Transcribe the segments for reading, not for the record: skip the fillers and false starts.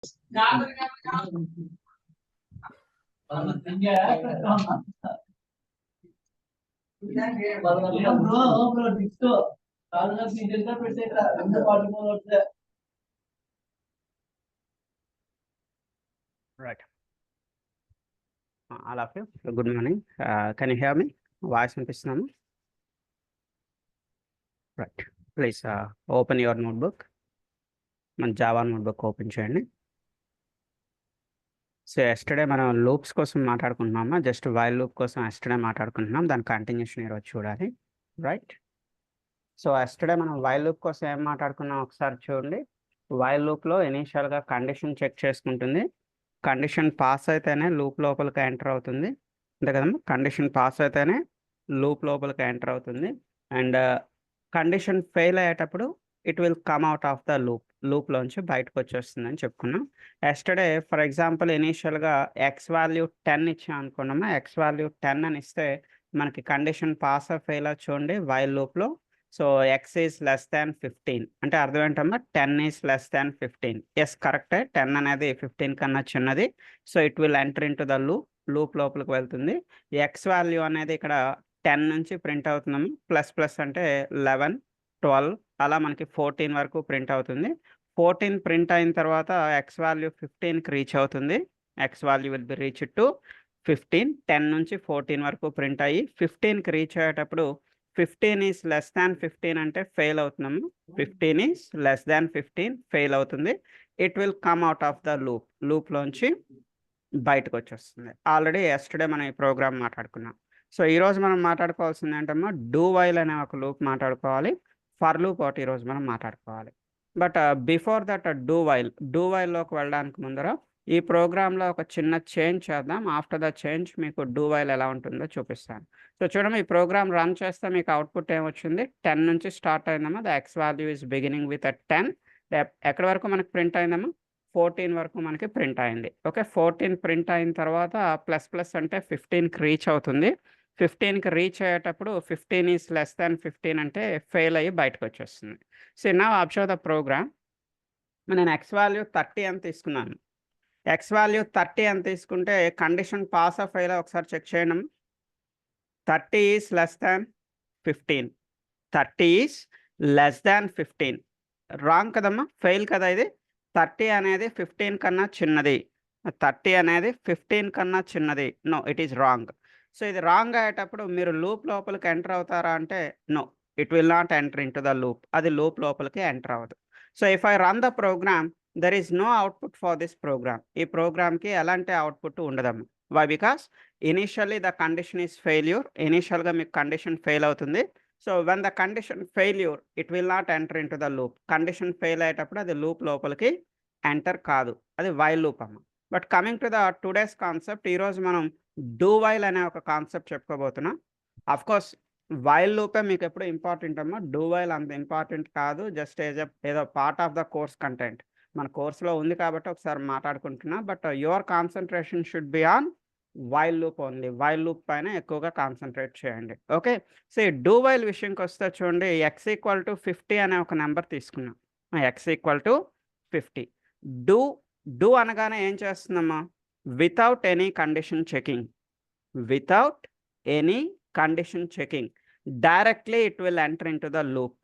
Right. All of you, good morning. Can you hear me? Voice వినిపిస్తున్నాము? Right. Please open your notebook. మన Java notebook open చేయండి. So yesterday మనం loops కోసం మాట్లాడుకుంటున్నామా, just while loop కోసం yesterday మాట్లాడుకుంటున్నాం, దాని continuation ఈరోజు చూడాలి. రైట్. సో ఎస్టర్డే మనం వైల్ లూప్ కోసం ఏం మాట్లాడుకున్నాం ఒకసారి చూడండి. వైల్ లూప్లో ఇనీషియల్గా కండిషన్ చెక్ చేసుకుంటుంది. కండిషన్ పాస్ అయితేనే లూప్ లోపలికి ఎంటర్ అవుతుంది, అంతే కదమ్మా. కండిషన్ పాస్ అయితేనే లూప్ లోపలికి ఎంటర్ అవుతుంది. అండ్ కండిషన్ ఫెయిల్ అయ్యేటప్పుడు it will come out of the లూప్లోంచి బయటకు వచ్చేస్తుంది అని చెప్పుకున్నాం. ఎస్టర్డే ఫర్ ఎగ్జాంపుల్ ఇనీషియల్గా ఎక్స్ వాల్యూ 10 ఇచ్చాం అనుకున్నామా. ఎక్స్ వాల్యూ 10 అని ఇస్తే మనకి కండిషన్ పాస్ ఆఫ్ ఫెయిల్ చూడండి వైల్ లూప్లో. So X is less than 15 అంటే అర్థం ఏంటమ్మా, 10 ఈజ్ లెస్ దాన్ 15. ఎస్ కరెక్టే, 10 అనేది 15 కన్నా చిన్నది. So it will enter in to the loop లోపలికి వెళ్తుంది. ఎక్స్ వాల్యూ అనేది ఇక్కడ 10 నుంచి ప్రింట్ అవుతున్నాము. ప్లస్ ప్లస్ అంటే 11, 12 అలా మనకి 14 వరకు ప్రింట్ అవుతుంది. 14 ప్రింట్ అయిన తర్వాత ఎక్స్ వాల్యూ 15కి రీచ్ అవుతుంది. X value will be reach to 15. 10 నుంచి 14 వరకు ప్రింట్ అయ్యి 15కి రీచ్ అయ్యేటప్పుడు 15 ఈజ్ లెస్ దాన్ 15 అంటే ఫెయిల్ అవుతున్నాము. 15 ఈజ్ లెస్ దాన్ 15 ఫెయిల్ అవుతుంది. It will come out of the లూప్లోంచి బయటకు వచ్చేస్తుంది. ఆల్రెడీ ఎస్టర్డే మనం ఈ ప్రోగ్రామ్ మాట్లాడుకున్నాం. సో ఈరోజు మనం మాట్లాడుకోవాల్సింది ఏంటమ్మా, డూ వైల్ అనే ఒక లూప్ మాట్లాడుకోవాలి, ఫర్ లూప్ ఒకటి ఈరోజు మనం మాట్లాడుకోవాలి. బట్ బిఫోర్ దట్ డూ వైల్లోకి వెళ్ళడానికి ముందర ఈ ప్రోగ్రాంలో ఒక చిన్న చేంజ్ చేద్దాం. ఆఫ్టర్ ద చేంజ్ మీకు డూ వైల్ ఎలా ఉంటుందో చూపిస్తాను. సో చూడమ్మా, ఈ ప్రోగ్రామ్ రన్ చేస్తే మీకు అవుట్పుట్ ఏమొచ్చింది, 10 నుంచి స్టార్ట్ అయిందమ్మా. The X value is beginning with 10. ఎక్కడి వరకు మనకి ప్రింట్ అయిందమ్మా, 14 వరకు మనకి ప్రింట్ అయింది. ఓకే, 14 ప్రింట్ అయిన తర్వాత ప్లస్ ప్లస్ అంటే 15కి రీచ్ అవుతుంది. 15కి రీచ్ అయ్యేటప్పుడు 15 ఈజ్ లెస్ దాన్ 15 అంటే ఫెయిల్ అయ్యి బయటకు వచ్చేస్తుంది. సో నా అబ్జర్వ్ ద ప్రోగ్రామ్. నేను ఎక్స్ వాల్యూ 30 అని తీసుకున్నాను. ఎక్స్ వాల్యూ 30 అని తీసుకుంటే కండిషన్ పాస్ ఆఫ్ ఫెయిల్ ఒకసారి చెక్ చేయడం. 30 is less than 15. 30 is less than 15 wrong కదమ్మా, ఫెయిల్ కదా ఇది. 30 అనేది 15 కన్నా చిన్నది. 30 అనేది 15 కన్నా చిన్నది. No, it is wrong. So ఇది రాంగ్ అయ్యేటప్పుడు మీరు లూప్ లోపలికి ఎంటర్ అవుతారా అంటే no, it will not enter in to the loop. అది లూప్ లోపలికి ఎంటర్ అవ్వదు. So if I run the program, there is no output for this program. ఈ ప్రోగ్రామ్కి ఎలాంటి అవుట్పుట్ ఉండదమ్మా. Why? Because initially the condition is failure. ఇనీషియల్గా మీకు condition fail అవుతుంది. So when the condition failure, it will not enter in to the loop. Condition fail అయ్యేటప్పుడు అది loop లోపలికి ఎంటర్ కాదు, అది వైల్ లూప్ అమ్మ. But coming to the today's concept, ఈరోజు మనం డూ వైల్ అనే ఒక కాన్సెప్ట్ చెప్పుకోబోతున్నాం. అఫ్ కోర్స్ వైల్ లూపే మీకు ఎప్పుడు ఇంపార్టెంట్ అమ్మా, డూ వైల్ అంత ఇంపార్టెంట్ కాదు. జస్ట్ ఏదో part of the course content మన కోర్సులో ఉంది కాబట్టి ఒకసారి మాట్లాడుకుంటున్నా. But your concentration should be on while loop only. While loop పైన ఎక్కువగా కాన్సన్ట్రేట్ చేయండి. ఓకే, సో ఈ డూ వైల్ విషయంకి వస్తే చూడండి, ఎక్స్ ఈక్వల్ టు 50 అనే ఒక నెంబర్ తీసుకున్నాం. X equal to 50. డూ అనగానే ఏం చేస్తుందమ్మా, without any condition checking. Without any condition checking directly it will enter in to the loop.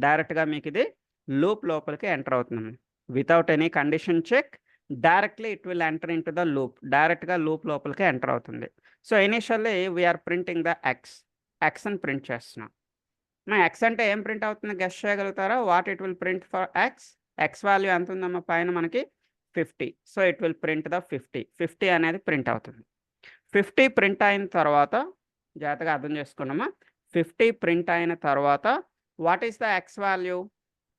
డైరెక్ట్గా మీకు ఇది లూప్ లోపలికి ఎంటర్ అవుతుంది. Without any condition check directly it will enter in to the loop. డైరెక్ట్గా loop లోపలికి enter అవుతుంది. So initially we are printing the X అని print చేస్తున్నాం. ఎక్స్ అంటే ఏం ప్రింట్ అవుతుంది గెస్ చేయగలుగుతారా? What it will print for X? X value ఎంత ఉందమ్మా పైన మనకి 50. So it will print the 50 అనేది ప్రింట్ అవుతుంది. 50 ప్రింట్ అయిన తర్వాత జాగ్రత్తగా అర్థం చేసుకున్నామా, 50 ప్రింట్ అయిన తర్వాత what is the X value?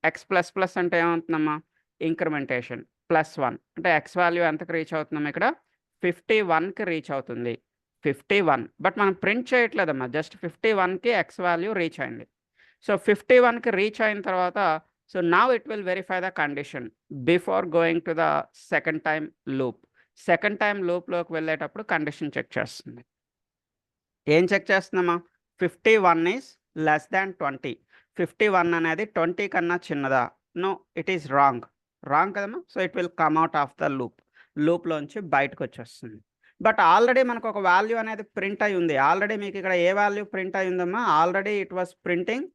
X plus plus అంటే ఏమవుతుందమ్మా, ఇంక్రిమెంటేషన్. +1 అంటే ఎక్స్ వాల్యూ ఎంతకు రీచ్ అవుతుందమ్మా, ఇక్కడ 51కి రీచ్ అవుతుంది. 51, బట్ మనం ప్రింట్ చేయట్లేదమ్మా, జస్ట్ 51కి ఎక్స్ వాల్యూ రీచ్ అయింది. సో 51కి రీచ్ అయిన తర్వాత so now it will verify the condition before going to the second time loop. Second time లూప్లోకి వెళ్ళేటప్పుడు కండిషన్ చెక్ చేస్తుంది. ఏం చెక్ చేస్తున్నామా, 51 ఈజ్ లెస్ దాన్ 20. 51 అనేది 20 కన్నా చిన్నదా? No, it is wrong. Wrong కదమ్మా. So it will come out of the లూప్లోంచి బయటకు వచ్చేస్తుంది. బట్ ఆల్రెడీ మనకు ఒక వాల్యూ అనేది ప్రింట్ అయి ఉంది. ఆల్రెడీ మీకు ఇక్కడ ఏ వాల్యూ ప్రింట్ అయి ఉందమ్మా, ఆల్రెడీ ఇట్ వాస్ ప్రింటింగ్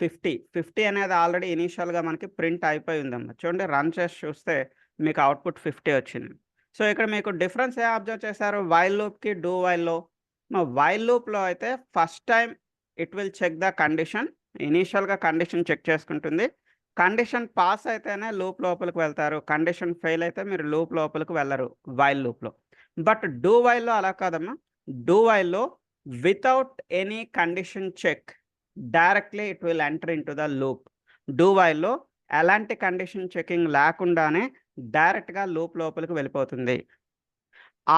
50 అనేది ఆల్రెడీ ఇనీషియల్గా మనకి ప్రింట్ అయిపోయి ఉందమ్మా. చూడండి, రన్ చేసి చూస్తే మీకు అవుట్పుట్ 50 వచ్చింది. సో ఇక్కడ మీకు డిఫరెన్స్ ఏ అబ్జర్వ్ చేశారు వైల్ లూప్కి డూ వైల్లో. వైల్ లూప్లో అయితే first time it will check the condition. ఇనీషియల్గా కండిషన్ చెక్ చేసుకుంటుంది. కండిషన్ పాస్ అయితేనే లూప్ లోపలికి వెళ్తారు. కండిషన్ ఫెయిల్ అయితే మీరు లూప్ లోపలికి వెళ్ళరు వైల్ లూప్లో. బట్ డూ వైల్లో అలా కాదమ్మా. డూ వైల్లో without any condition check directly it will enter in to the loop. Do వైల్లో ఎలాంటి కండిషన్ చెకింగ్ లేకుండానే డైరెక్ట్గా లూప్ లోపలికి వెళ్ళిపోతుంది.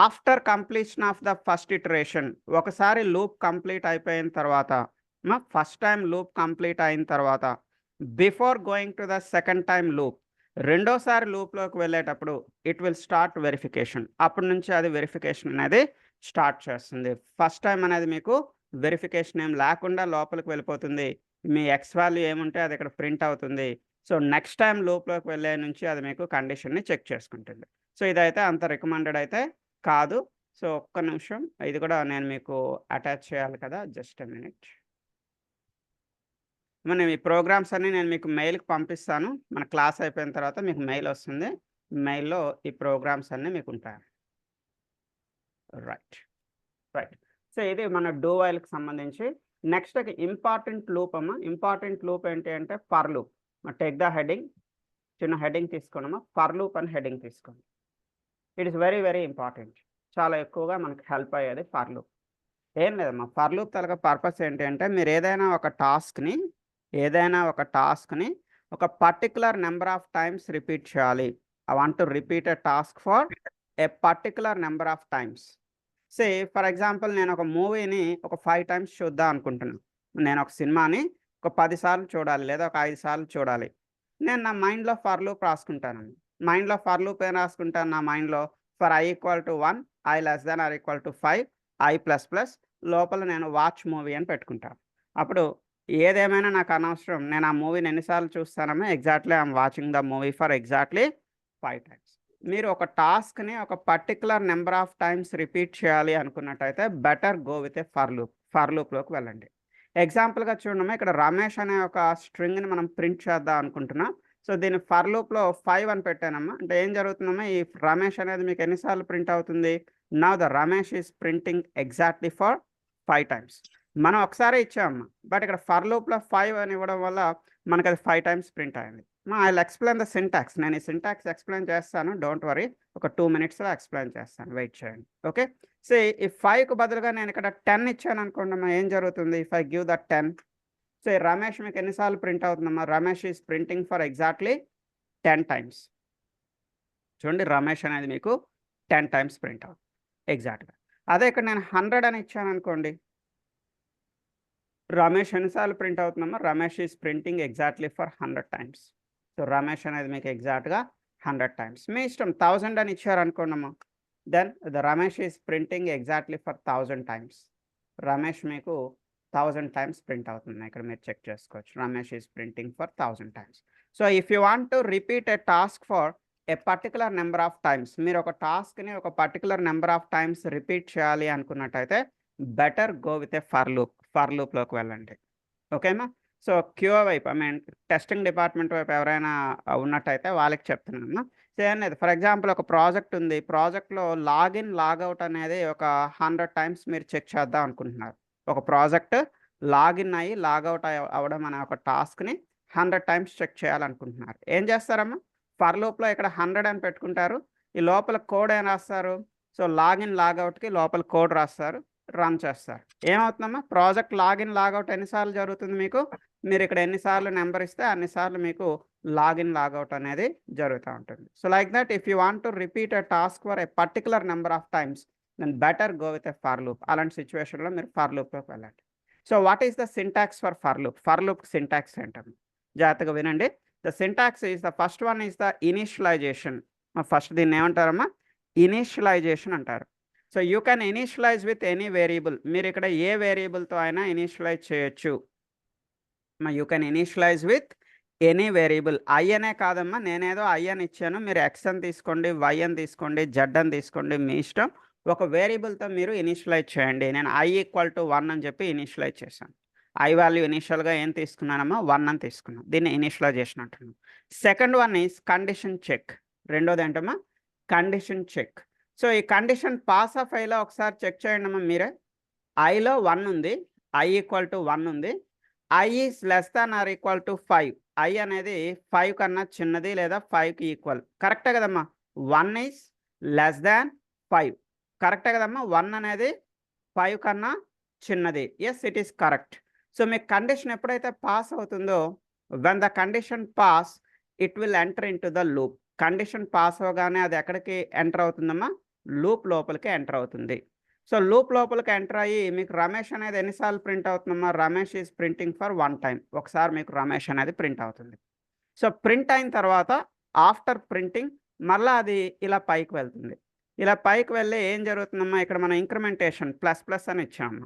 After completion of the first iteration, ఒకసారి లూప్ కంప్లీట్ అయిపోయిన తర్వాత, ఫస్ట్ టైం లూప్ కంప్లీట్ అయిన తర్వాత, before going to the second time loop, రెండోసారి లూప్లోకి వెళ్ళేటప్పుడు ఇట్ విల్ స్టార్ట్ వెరిఫికేషన్. అప్పటి నుంచి అది వెరిఫికేషన్ అనేది స్టార్ట్ చేస్తుంది. ఫస్ట్ టైం అనేది మీకు వెరిఫికేషన్ ఏం లేకుండా లోపలికి వెళ్ళిపోతుంది. మీ ఎక్స్ వాల్యూ ఏముంటే అది ఇక్కడ ప్రింట్ అవుతుంది. సో నెక్స్ట్ టైం లూప్లోకి వెళ్ళే నుంచి అది మీకు కండిషన్ని చెక్ చేసుకుంటుంది. సో ఇదైతే అంత రికమెండెడ్ అయితే కాదు. సో ఒక్క నిమిషం, ఇది కూడా నేను మీకు అటాచ్ చేయాలి కదా, జస్ట్ ఎ మినిట్. మనం ఈ ప్రోగ్రామ్స్ అన్నీ నేను మీకు మెయిల్కి పంపిస్తాను. మన క్లాస్ అయిపోయిన తర్వాత మీకు మెయిల్ వస్తుంది. మెయిల్లో ఈ ప్రోగ్రామ్స్ అన్నీ మీకు ఉంటాయి. రైట్. సో ఇది మన డూ వైల్కి సంబంధించి. నెక్స్ట్ ఒక ఇంపార్టెంట్ లూప్ అమ్మా. ఇంపార్టెంట్ లూప్ ఏంటి అంటే for loop. Take the heading, చిన్న హెడింగ్ తీసుకోండమ్మా. ఫర్ లూప్ అని హెడింగ్ తీసుకోండి. It is very very important. చాలా ఎక్కువగా మనకు హెల్ప్ అయ్యేది ఫర్ లూప్. ఏం లేదమ్మా, ఫర్ లూప్ తలక పర్పస్ ఏంటి అంటే మీరు ఏదైనా ఒక టాస్క్ని ఒక particular number of times repeat చేయాలి. I want to repeat a task for a particular number of times. Say for example నేను ఒక మూవీని ఒక 5 టైమ్స్ చూద్దాం అనుకుంటున్నాను. నేను ఒక సినిమాని ఒక 10 సార్లు చూడాలి, లేదా ఒక 5 సార్లు చూడాలి. నేను నా మైండ్లో ఫర్ లూప్ రాసుకుంటానండి. మైండ్లో ఫర్ లూప్ ఏం రాసుకుంటాను నా మైండ్లో, ఫర్ i = 1, i <= 5, i++ లోపల నేను వాచ్ మూవీ అని పెట్టుకుంటాను. అప్పుడు ఏదేమైనా నాకు అనవసరం, నేను ఆ మూవీని ఎన్నిసార్లు చూస్తానమో exactly I'm watching the movie for exactly 5 times. మీరు ఒక టాస్క్ని ఒక particular number of times repeat చేయాలి అనుకున్నట్టయితే better go with a for లూప్లోకి వెళ్ళండి. ఎగ్జాంపుల్గా చూడమ్మా, ఇక్కడ రమేష్ అనే ఒక స్ట్రింగ్ని మనం ప్రింట్ చేద్దాం అనుకుంటున్నాం. సో దీన్ని ఫర్ లూప్లో 5 అని పెట్టానమ్మా. అంటే ఏం జరుగుతుందమ్మా, ఈ రమేష్ అనేది మీకు ఎన్నిసార్లు ప్రింట్ అవుతుంది? Now the Ramesh is printing exactly for 5 times. మనం ఒకసారి ఇచ్చామమ్మా, బట్ ఇక్కడ ఫర్ లూప్లో 5 అని ఇవ్వడం వల్ల మనకు అది 5 టైమ్స్ ప్రింట్ అయింది. I will explain the syntax. నేను ఈ సింటాక్స్ ఎక్స్ప్లెయిన్ చేస్తాను, డోంట్ వరీ. ఒక 2 మినిట్స్లో ఎక్స్ప్లెయిన్ చేస్తాను, వెయిట్ చేయండి. ఓకే. సో ఈ 5కు బదులుగా నేను ఇక్కడ 10 ఇచ్చాను అనుకోండి అమ్మా, ఏం జరుగుతుంది? If I give the 10, so Ramesh మీకు ఎన్నిసార్లు ప్రింట్ అవుతుందమ్మా? Ramesh is printing for exactly 10 times. చూడండి, రమేష్ అనేది మీకు 10 టైమ్స్ ప్రింట్ అవుతుంది ఎగ్జాక్ట్గా. అదే ఇక్కడ నేను 100 అని ఇచ్చాను అనుకోండి, రమేష్ ఎన్నిసార్లు ప్రింట్ అవుతుందమ్మా? Ramesh is printing exactly for 100 times. So Ramesh అనేది మీకు ఎగ్జాక్ట్గా 100 టైమ్స్. మీ ఇష్టం. 1000 అని ఇచ్చారనుకోండమ్మా, then the Ramesh is printing exactly for 1000 times. Ramesh మీకు 1000 టైమ్స్ ప్రింట్ అవుతుంది. ఇక్కడ మీరు చెక్ చేసుకోవచ్చు, Ramesh is printing for 1000 times. So if you want to repeat a task for a particular number of times, మీరు ఒక టాస్క్ని ఒక particular number of times repeat చేయాలి అనుకున్నట్టయితే better go with a for లూప్లోకి వెళ్ళండి. ఓకేమా? సో క్యూఓ వైపు, ఐ మీన్ టెస్టింగ్ డిపార్ట్మెంట్ వైపు ఎవరైనా ఉన్నట్టయితే వాళ్ళకి చెప్తున్నాను. సో ఏం లేదు, ఫర్ ఎగ్జాంపుల్ ఒక ప్రాజెక్ట్ ఉంది. ప్రాజెక్ట్లో లాగిన్ లాగౌట్ అనేది ఒక 100 టైమ్స్ మీరు చెక్ చేద్దాం అనుకుంటున్నారు. ఒక ప్రాజెక్ట్ లాగిన్ అయ్యి లాగౌట్ అవ్వడం అనే ఒక టాస్క్ని 100 టైమ్స్ చెక్ చేయాలనుకుంటున్నారు. ఏం చేస్తారమ్మా? ఫర్ లూప్లో ఇక్కడ 100 అని పెట్టుకుంటారు. ఈ లోపల కోడ్ ఏం రాస్తారు? సో లాగిన్ లాగౌట్కి లోపల కోడ్ రాస్తారు, రన్ చేస్తారు. ఏమవుతుందమ్మా? ప్రాజెక్ట్ లాగిన్ లాగౌట్ ఎన్నిసార్లు జరుగుతుంది మీకు? మీరు ఇక్కడ ఎన్నిసార్లు నెంబర్ ఇస్తే అన్నిసార్లు మీకు లాగిన్ లాగౌట్ అనేది జరుగుతూ ఉంటుంది. So like that if you want to repeat a task for a particular number of times, then better go with a for loop. అలాంటి సిచ్యువేషన్లో మీరు ఫర్ లూప్లోకి వెళ్ళండి. So what is the syntax for for loop? For loop syntax ఏంటమ్మా? జాగ్రత్తగా వినండి. The syntax is the first one is the initialization. First దీన్ని ఏమంటారమ్మా? ఇనిషియలైజేషన్ అంటారు. So you can initialize with any variable. మీరు ఇక్కడ ఏ వేరియబుల్తో అయినా ఇనిషియలైజ్ చేయొచ్చు. You can initialize with any variable I అనే కాదమ్మా, నేనేదో ఐ అని ఇచ్చాను, మీరు ఎక్స్ అని తీసుకోండి, వై అని తీసుకోండి, జెడ్ అని తీసుకోండి, మీ ఇష్టం. ఒక వేరియబుల్తో మీరు ఇనిషియలైజ్ చేయండి. నేను ఐ ఈక్వల్ టు 1 అని చెప్పి ఇనిషియలైజ్ చేశాను. ఐ వాల్యూ ఇనిషియల్గా ఏం తీసుకున్నానమ్మా, 1 అని తీసుకున్నాను. దీన్ని ఇనిషియలైజేషన్ అంటున్నాను. Second one is condition check. రెండోది ఏంటమ్మా, కండిషన్ చెక్. సో ఈ కండిషన్ పాస్ ఆఫ్ ఐలో ఒకసారి చెక్ చేయండి అమ్మా మీరే. ఐలో 1 ఉంది, ఐ ఈక్వల్ టు 1 ఉంది, I is less than or equal to 5. I అనేది 5 కన్నా చిన్నది లేదా 5కి ఈక్వల్. కరెక్టే కదమ్మా. 1 ఈజ్ లెస్ దాన్ 5. కరెక్టే కదమ్మా. 1 అనేది 5 కన్నా చిన్నది. Yes, it is correct. So మీ కండిషన్ ఎప్పుడైతే పాస్ అవుతుందో, when the condition pass it will enter in to the loop. Condition pass అవగానే అది ఎక్కడికి ఎంటర్ అవుతుందమ్మా, లూప్ లోపలికి ఎంటర్ అవుతుంది. సో లూప్ లోపలికి ఎంటర్ అయ్యి మీకు రమేష్ అనేది ఎన్నిసార్లు ప్రింట్ అవుతుందమ్మా, Ramesh is printing for 1 time. ఒకసారి మీకు రమేష్ అనేది ప్రింట్ అవుతుంది. సో ప్రింట్ అయిన తర్వాత ఆఫ్టర్ ప్రింటింగ్ మళ్ళీ అది ఇలా పైకి వెళ్తుంది. ఇలా పైకి వెళ్ళి ఏం జరుగుతుందమ్మా, ఇక్కడ మనం ఇంక్రిమెంటేషన్ ప్లస్ ప్లస్ అని ఇచ్చాము.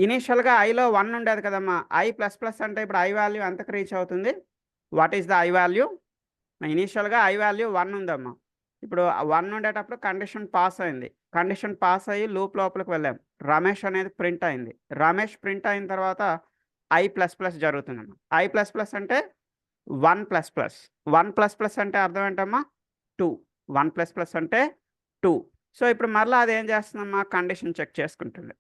ఇనీషియల్గా ఐలో 1 ఉండేది కదమ్మా, ఐ ప్లస్ ప్లస్ అంటే ఇప్పుడు ఐ వాల్యూ ఎంతకు రీచ్ అవుతుంది, what is the I value? ఇనీషియల్గా ఐ వాల్యూ 1 ఉందమ్మా. ఇప్పుడు 1 ఉండేటప్పుడు కండిషన్ పాస్ అయింది. కండిషన్ పాస్ అయ్యి లూప్ లోపలికి వెళ్ళాం. రమేష్ అనేది ప్రింట్ అయింది. రమేష్ ప్రింట్ అయిన తర్వాత ఐ ప్లస్ ప్లస్ జరుగుతుందమ్మా. ఐ ప్లస్ ప్లస్ అంటే 1 ప్లస్ ప్లస్. 1 ప్లస్ ప్లస్ అంటే అర్థం ఏంటమ్మా, 2. 1 ప్లస్ ప్లస్ అంటే 2. సో ఇప్పుడు మరలా అది ఏం చేస్తుందమ్మా, కండిషన్ చెక్ చేసుకుంటుంది.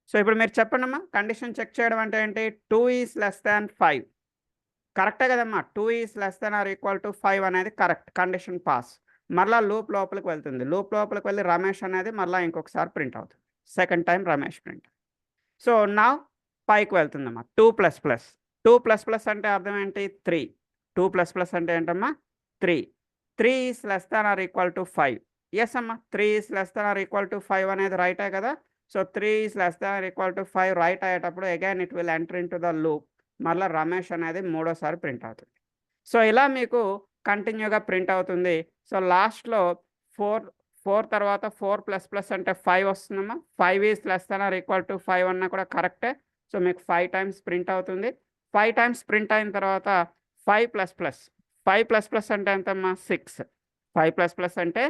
సో ఇప్పుడు మీరు చెప్పండమ్మా, కండిషన్ చెక్ చేయడం అంటే ఏంటి? 2 ఈజ్ లెస్ దాన్ 5. కరెక్టే కదమ్మా. 2 is less than or equal to 5 అనేది కరెక్ట్. Condition pass. మరలా లూప్ లోపలికి వెళ్తుంది. లూప్ లోపలికి వెళ్ళి రమేష్ అనేది మరలా ఇంకొకసారి ప్రింట్ అవుతుంది. Second time Ramesh print. So నా పైకి వెళ్తుందమ్మా 2 ప్లస్ ప్లస్. 2 ప్లస్ ప్లస్ అంటే అర్థం ఏంటి? 3. 2 ప్లస్ ప్లస్ అంటే ఏంటమ్మా? 3. 3 is less than or equal to 5. Yes అమ్మా, 3 is less than or equal to 5 అనేది రైటే కదా. సో 3 is less than or equal to 5 right అయ్యేటప్పుడు again it will enter in to the loop. మళ్ళీ రమేష్ అనేది మూడోసారి ప్రింట్ అవుతుంది. సో ఇలా మీకు కంటిన్యూగా ప్రింట్ అవుతుంది. సో లాస్ట్లో 4 తర్వాత 4 ప్లస్ ప్లస్ అంటే 5 వస్తుందమ్మా. 5 is less than or equal to 5 అన్నా కూడా కరెక్టే. సో మీకు 5 టైమ్స్ ప్రింట్ అవుతుంది. 5 టైమ్స్ ప్రింట్ అయిన తర్వాత 5 ప్లస్ ప్లస్. 5 ప్లస్ ప్లస్ అంటే ఎంతమ్మా? 6. 5 ప్లస్ ప్లస్ అంటే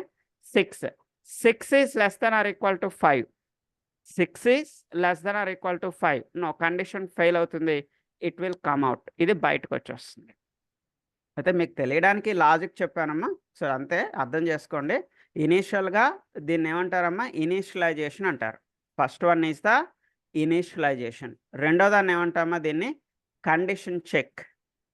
6. 6 is less than or equal to 5. 6 is less than or equal to 5. No, condition fail అవుతుంది. It will come out. ఇది బయటకు వచ్చేస్తుంది. అయితే మీకు తెలియడానికి లాజిక్ చెప్పానమ్మా. సో అంతే, అర్థం చేసుకోండి. ఇనీషియల్గా దీన్ని ఏమంటారమ్మా, ఇనీషియలైజేషన్ అంటారు. First one is the initialization. రెండో దాన్ని ఏమంటామా, దీన్ని కండిషన్ చెక్.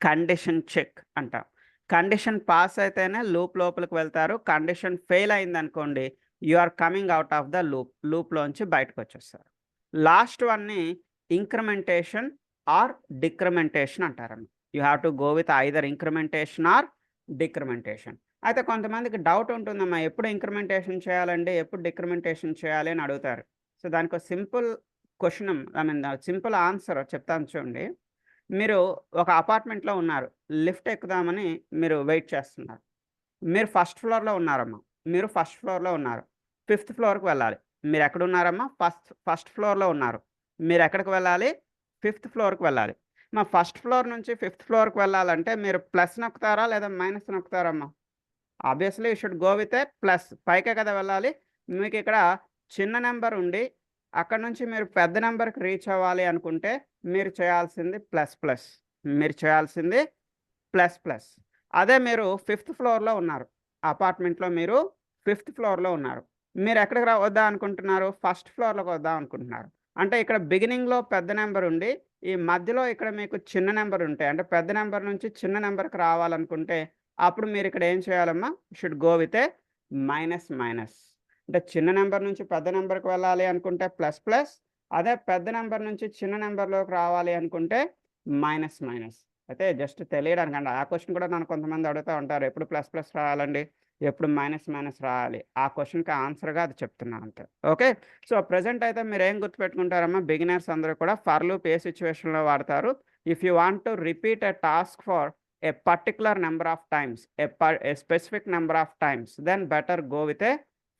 కండిషన్ చెక్ అంటాం. కండిషన్ పాస్ అయితేనే లూప్ లోపలికి వెళ్తారు. కండిషన్ ఫెయిల్ అయిందనుకోండి, you are coming out of the loop. లూప్లోంచి బయటకు వచ్చేస్తారు. లాస్ట్ వన్ని ఇంక్రిమెంటేషన్ ఆర్ డిక్రిమెంటేషన్ అంటారమ్మా. You have to go with either incrementation or decrementation. అయితే కొంతమందికి డౌట్ ఉంటుందమ్మా, ఎప్పుడు ఇంక్రిమెంటేషన్ చేయాలండి, ఎప్పుడు డిక్రిమెంటేషన్ చేయాలి అని అడుగుతారు. సో దానికి ఒక సింపుల్ క్వశ్చన్, సింపుల్ ఆన్సర్ చెప్తాను చూడండి. మీరు ఒక అపార్ట్మెంట్లో ఉన్నారు, లిఫ్ట్ ఎక్కుదామని మీరు వెయిట్ చేస్తున్నారు. మీరు ఫస్ట్ ఫ్లోర్లో ఉన్నారమ్మా. మీరు ఫస్ట్ ఫ్లోర్లో ఉన్నారు. 5th ఫ్లోర్కి వెళ్ళాలి. మీరు ఎక్కడ ఉన్నారమ్మా? ఫస్ట్ ఫ్లోర్లో ఉన్నారు. మీరు ఎక్కడికి వెళ్ళాలి? 5th ఫ్లోర్కి వెళ్ళాలి. మా ఫస్ట్ ఫ్లోర్ నుంచి 5th ఫ్లోర్కి వెళ్ళాలంటే మీరు ప్లస్ నొక్కుతారా లేదా మైనస్ నొక్కుతారమ్మా? Obviously you should go with a plus. పైకే కదా వెళ్ళాలి. మీకు ఇక్కడ చిన్న నెంబర్ ఉండి అక్కడ నుంచి మీరు పెద్ద నెంబర్కి రీచ్ అవ్వాలి అనుకుంటే మీరు చేయాల్సింది ప్లస్ ప్లస్. మీరు చేయాల్సింది ప్లస్ ప్లస్. అదే మీరు 5th ఫ్లోర్లో ఉన్నారు. అపార్ట్మెంట్లో మీరు 5th ఫ్లోర్లో ఉన్నారు. మీరు ఎక్కడికి వద్దాం అనుకుంటున్నారు? ఫస్ట్ ఫ్లోర్లోకి వద్దాం అనుకుంటున్నారు. అంటే ఇక్కడ బిగినింగ్లో పెద్ద నెంబర్ ఉండి ఈ మధ్యలో ఇక్కడ మీకు చిన్న నెంబర్ ఉంటే, అంటే పెద్ద నెంబర్ నుంచి చిన్న నెంబర్కి రావాలనుకుంటే అప్పుడు మీరు ఇక్కడ ఏం చేయాలమ్మా? Should go with a minus minus. అంటే చిన్న నెంబర్ నుంచి పెద్ద నెంబర్కి వెళ్ళాలి అనుకుంటే ప్లస్ ప్లస్, అదే పెద్ద నెంబర్ నుంచి చిన్న నెంబర్లోకి రావాలి అనుకుంటే మైనస్ మైనస్. అయితే జస్ట్ తెలియడానికి అండి, ఆ క్వశ్చన్ కూడా నన్ను కొంతమంది అడుగుతూ ఉంటారు, ఎప్పుడు ప్లస్ ప్లస్ రాయాలండి, ఎప్పుడు మైనస్ మైనస్ రాయాలి. ఆ క్వశ్చన్కి ఆన్సర్గా అది చెప్తున్నాను అంతే. ఓకే. సో ప్రజెంట్ అయితే మీరు ఏం గుర్తుపెట్టుకుంటారమ్మా, బిగినర్స్ అందరూ కూడా ఫర్ లూప్ ఏ సిచ్యువేషన్లో వాడతారు? If you want to repeat a task for a particular number of times, a specific number of times, then better go with a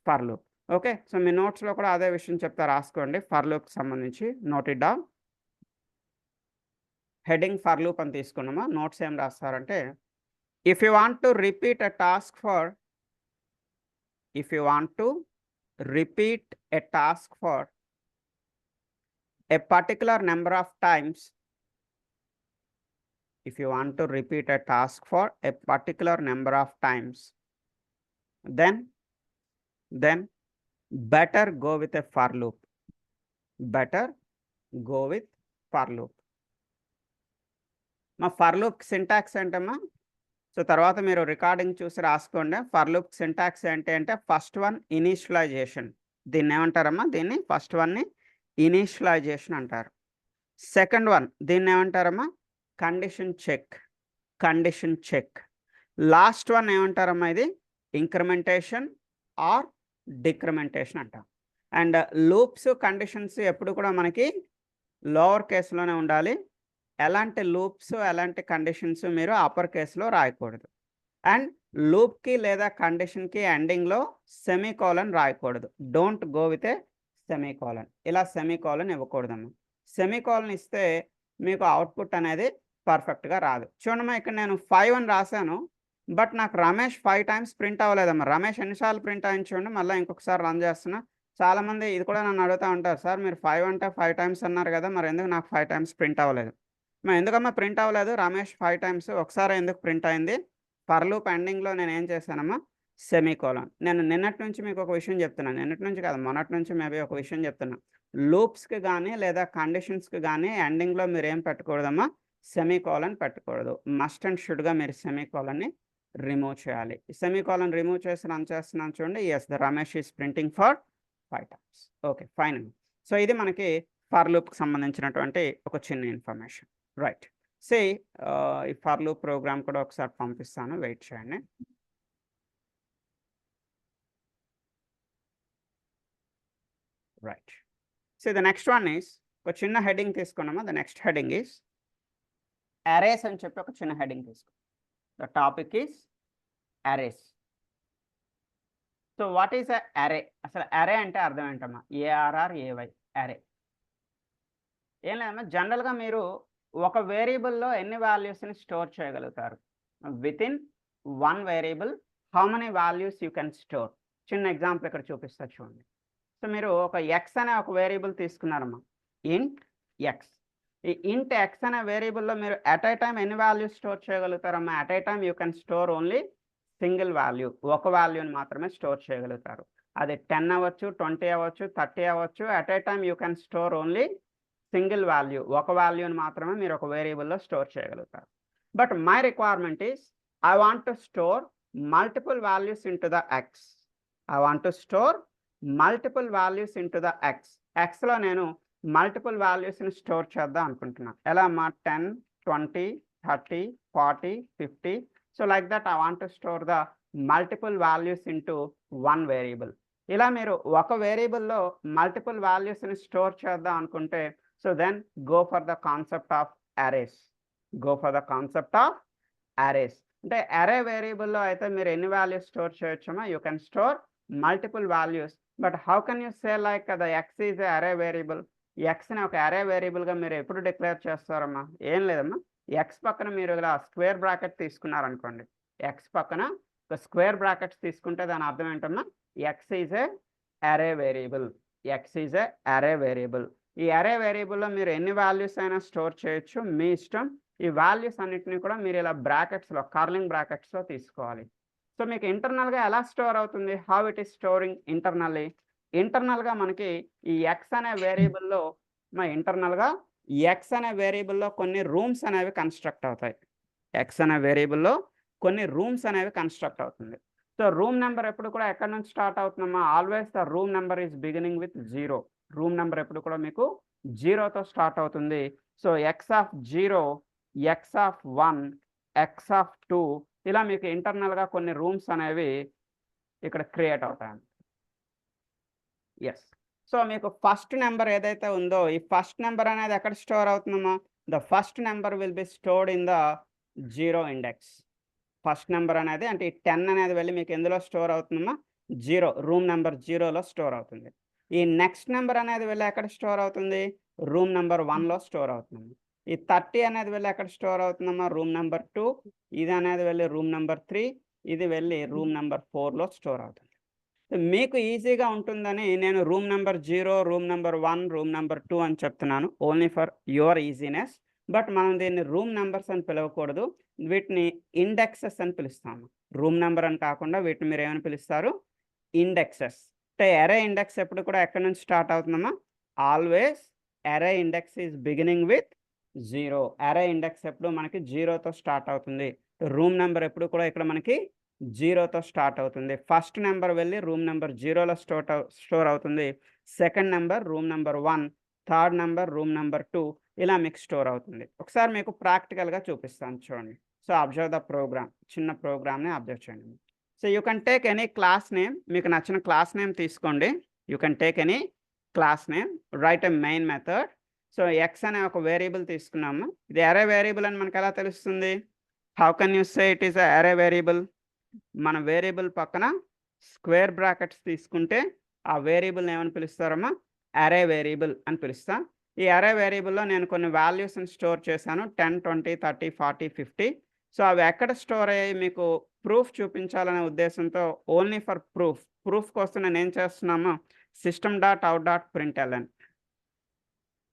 for loop. Okay. So మీ నోట్స్లో కూడా అదే విషయం చెప్తా, రాసుకోండి. ఫర్ లూప్కి సంబంధించి note it down. Heading for loop అని తీసుకున్నామా, నోట్స్ ఏం రాస్తారంటే if you want to repeat a task for a particular number of times, if you want to repeat a task for a particular number of times, then better go with a for loop. Better go with for loop. మా for loop syntax ఏంటమ్మా, so తర్వాత మీరు recording చూసి రాసుకోండి. For loop syntax ఏంటి అంటే first one initialisation, దీన్ని ఏమంటారమ్మా, దీన్ని ఫస్ట్ వన్ని ఇనిషియలైజేషన్ అంటారు. సెకండ్ వన్ దీన్ని ఏమంటారమ్మా, కండిషన్ చెక్. లాస్ట్ వన్ ఏమంటారమ్మా, ఇది ఇంక్రిమెంటేషన్ ఆర్ డిక్రిమెంటేషన్ అంటాం. అండ్ లూప్స్ కండిషన్స్ ఎప్పుడు కూడా మనకి లోవర్ కేసులోనే ఉండాలి. ఎలాంటి లూప్స్ ఎలాంటి కండిషన్స్ మీరు అప్పర్ కేసులో రాయకూడదు. అండ్ లూప్కి లేదా కండిషన్కి ఎండింగ్లో సెమీకోలన్ రాయకూడదు. Don't go with A semicolon. ఇలా సెమీకోలన్ ఇవ్వకూడదమ్మా. సెమీకోలన్ ఇస్తే మీకు అవుట్పుట్ అనేది పర్ఫెక్ట్గా రాదు. చూడమ్మా, ఇక్కడ నేను 5 అని రాశాను, బట్ నాకు రమేష్ 5 టైమ్స్ ప్రింట్ అవ్వలేదమ్మా. రమేష్ ఎన్నిసార్లు ప్రింట్ అయ్యింది చూడండి. మళ్ళీ ఇంకొకసారి రన్ చేస్తున్నా. చాలామంది ఇది కూడా నన్ను అడుగుతూ ఉంటారు, సార్ మీరు 5 అంటే 5 టైమ్స్ అన్నారు కదా, మరి ఎందుకు నాకు 5 టైమ్స్ ప్రింట్ అవ్వలేదు? ఎందుకమ్మా ప్రింట్ అవ్వలేదు? రమేష్ 5 టైమ్స్ ఒకసారి ఎందుకు ప్రింట్ అయింది? ఫర్ లూప్ ఎండింగ్లో నేను ఏం చేశానమ్మా, సెమీకోలన్. నేను నిన్నటి నుంచి మీకు ఒక విషయం చెప్తున్నాను, నిన్నటి నుంచి కాదు మొన్నటి నుంచి మేబీ ఒక విషయం చెప్తున్నాను. లూప్స్కి కానీ లేదా కండిషన్స్కి కానీ ఎండింగ్లో మీరు ఏం పెట్టకూడదమ్మా, సెమీకోలన్ పెట్టకూడదు. మస్ట్ అండ్ షుడ్గా మీరు సెమీకోలన్ని రిమూవ్ చేయాలి. సెమీకోలన్ రిమూవ్ చేసి రన్ చేస్తున్నాను చూడండి. Yes, the Ramesh is printing for 5 times. Okay, fine. So ఇది మనకి ఫర్ లూప్కి సంబంధించినటువంటి ఒక చిన్న ఇన్ఫర్మేషన్. రైట్, ఈ ఫర్ లూప్ ప్రోగ్రామ్ కూడా ఒకసారి పంపిస్తాను, వెయిట్ చేయండి. Right, the next one is, ఒక చిన్న హెడింగ్ తీసుకున్నామా. The next heading is arrays అని చెప్పి ఒక చిన్న హెడింగ్ తీసుకున్నాం. The topic is arrays. So what is a అరే? అసలు అరే అంటే అర్థం ఏంటమ్మా? ARRAY, అరే. ఏం లేదమ్మా, జనరల్గా మీరు ఒక వేరియబుల్లో ఎన్ని వాల్యూస్ని స్టోర్ చేయగలుగుతారు? With in 1 variable how many values you can store? చిన్న ఎగ్జాంపుల్ ఇక్కడ చూపిస్తా చూడండి. సో మీరు ఒక ఎక్స్ అనే ఒక వేరియబుల్ తీసుకున్నారమ్మా, ఇంట్ ఎక్స్. ఈ ఇంట్ ఎక్స్ అనే వేరియబుల్లో మీరు అట్ ఏ టైం ఎన్ని వాల్యూస్ స్టోర్ చేయగలుగుతారమ్మా? At a time you can store only single value, ఒక వాల్యూని మాత్రమే స్టోర్ చేయగలుగుతారు. అది 10 అవ్వచ్చు, 20 అవ్వచ్చు, 30 అవ్వచ్చు. At a time you can store only single value, ఒక వాల్యూని మాత్రమే మీరు ఒక వేరియబుల్లో స్టోర్ చేయగలుగుతారు. But my requirement is I want to store multiple values into the X. I want to store multiple values into the X. ఎక్స్లో నేను multiple వాల్యూస్ని స్టోర్ చేద్దాం అనుకుంటున్నాను. ఎలా అమ్మా? 10, 20, 30, 40, 50. So like that I want to store the multiple values into 1 variable. ఇలా మీరు ఒక వేరియబుల్లో మల్టిపుల్ వాల్యూస్ని స్టోర్ చేద్దాం అనుకుంటే, so then go for the concept of arrays. అంటే అరే వేరియబుల్లో అయితే మీరు ఎన్ని వాల్యూస్ స్టోర్ చేయొచ్చమ్మా? You can store multiple values. But how can you say like the X is a array variable? ఎక్స్ని ఒక అరే వేరియబుల్గా మీరు ఎప్పుడు డిక్లేర్ చేస్తారమ్మా? ఏం లేదమ్మా, ఎక్స్ పక్కన మీరు ఇలా స్క్వేర్ బ్రాకెట్ తీసుకున్నారనుకోండి, ఎక్స్ పక్కన ఒక స్క్వేర్ బ్రాకెట్స్ తీసుకుంటే దాని అర్థం ఏంటమ్మా? X is a array variable. ఈ అరే వేరియబుల్లో మీరు ఎన్ని వాల్యూస్ అయినా స్టోర్ చేయొచ్చు, మీ ఇష్టం. ఈ వాల్యూస్ అన్నిటిని కూడా మీరు ఇలా బ్రాకెట్స్లో, కర్లింగ్ బ్రాకెట్స్లో తీసుకోవాలి. సో మీకు ఇంటర్నల్గా ఎలా స్టోర్ అవుతుంది? How it is storing internally? ఇంటర్నల్గా మనకి ఈ ఎక్స్ అనే వేరియబుల్లో ఎక్స్ అనే వేరియబుల్లో కొన్ని రూమ్స్ అనేవి కన్స్ట్రక్ట్ అవుతాయి. ఎక్స్ అనే వేరియబుల్లో కొన్ని రూమ్స్ అనేవి కన్స్ట్రక్ట్ అవుతుంది. సో రూమ్ నెంబర్ ఎప్పుడు కూడా ఎక్కడి నుంచి స్టార్ట్ అవుతుందమ్మా? Always the room number is beginning with 0. Room number ఎప్పుడు కూడా మీకు 0తో స్టార్ట్ అవుతుంది. So X of 0, X of 1, X of 2, ఇలా మీకు ఇంటర్నల్గా కొన్ని రూమ్స్ అనేవి ఇక్కడ క్రియేట్ అవుతాయి. ఎస్, సో మీకు ఫస్ట్ నెంబర్ ఏదైతే ఉందో, ఈ ఫస్ట్ నెంబర్ అనేది ఎక్కడ స్టోర్ అవుతుందమ్మా? The first number will be stored in the 0 index. First number అనేది అంటే ఈ 10 అనేది వెళ్ళి మీకు ఎందులో స్టోర్ అవుతుందమ్మా? 0, రూమ్ నెంబర్ 0లో స్టోర్ అవుతుంది. ఈ నెక్స్ట్ నెంబర్ అనేది వెళ్ళి ఎక్కడ స్టోర్ అవుతుంది? రూమ్ నెంబర్ 1లో స్టోర్ అవుతుంది. ఈ 30 అనేది వెళ్ళి ఎక్కడ స్టోర్ అవుతుందమ్మా? Room number 2. ఇది అనేది వెళ్ళి రూమ్ నెంబర్ 3. ఇది వెళ్ళి రూమ్ నెంబర్ 4లో స్టోర్ అవుతుంది. మీకు ఈజీగా ఉంటుందని నేను room number 0, room number 1, room number 2 అని చెప్తున్నాను. Only for your easiness. But మనం దీన్ని రూమ్ నెంబర్స్ అని పిలవకూడదు. వీటిని ఇండెక్సెస్ అని పిలుస్తాము. రూమ్ నెంబర్ అని కాకుండా వీటిని మీరు ఏమని పిలుస్తారు? ఇండెక్సెస్. అంటే అరే ఇండెక్స్ ఎప్పుడు కూడా ఎక్కడి నుంచి స్టార్ట్ అవుతుందమ్మా? Always array index is beginning with 0. Array index ఎప్పుడు మనకి 0తో స్టార్ట్ అవుతుంది. రూమ్ నెంబర్ ఎప్పుడు కూడా ఇక్కడ మనకి 0తో స్టార్ట్ అవుతుంది. ఫస్ట్ నెంబర్ వెళ్ళి రూమ్ నెంబర్ 0లో స్టోర్ అవుతుంది. Second number room number 1, third number room number 2 ఇలా మీకు స్టోర్ అవుతుంది. ఒకసారి మీకు ప్రాక్టికల్గా చూపిస్తాను చూడండి. So observe the program. చిన్న ప్రోగ్రామ్ని అబ్జర్వ్ చేయండి. So you can take any class name. మీకు నచ్చిన క్లాస్ నేమ్ తీసుకోండి. You can take any class name, write a main method. So x అనే ఒక వేరియబుల్ తీసుకున్నాము. ఇది అరే వేరియబుల్ అని మనకు ఎలా తెలుస్తుంది? How can you say it is a అరే వేరియబుల్? మన వేరియబుల్ పక్కన స్క్వేర్ బ్రాకెట్స్ తీసుకుంటే ఆ వేరియబుల్ ఏమని పిలుస్తారమ్మా? అరే వేరియబుల్ అని పిలుస్తాం. ఈ అరే వేరియబుల్లో నేను కొన్ని వాల్యూస్ని స్టోర్ చేశాను. 10, 20, 30, 40, 50. సో అవి ఎక్కడ స్టోర్ అయ్యాయి మీకు ప్రూఫ్ చూపించాలనే ఉద్దేశంతో ఓన్లీ ఫర్ ప్రూఫ్ కోసం నేను ఏం చేస్తున్నాము? system.out.println.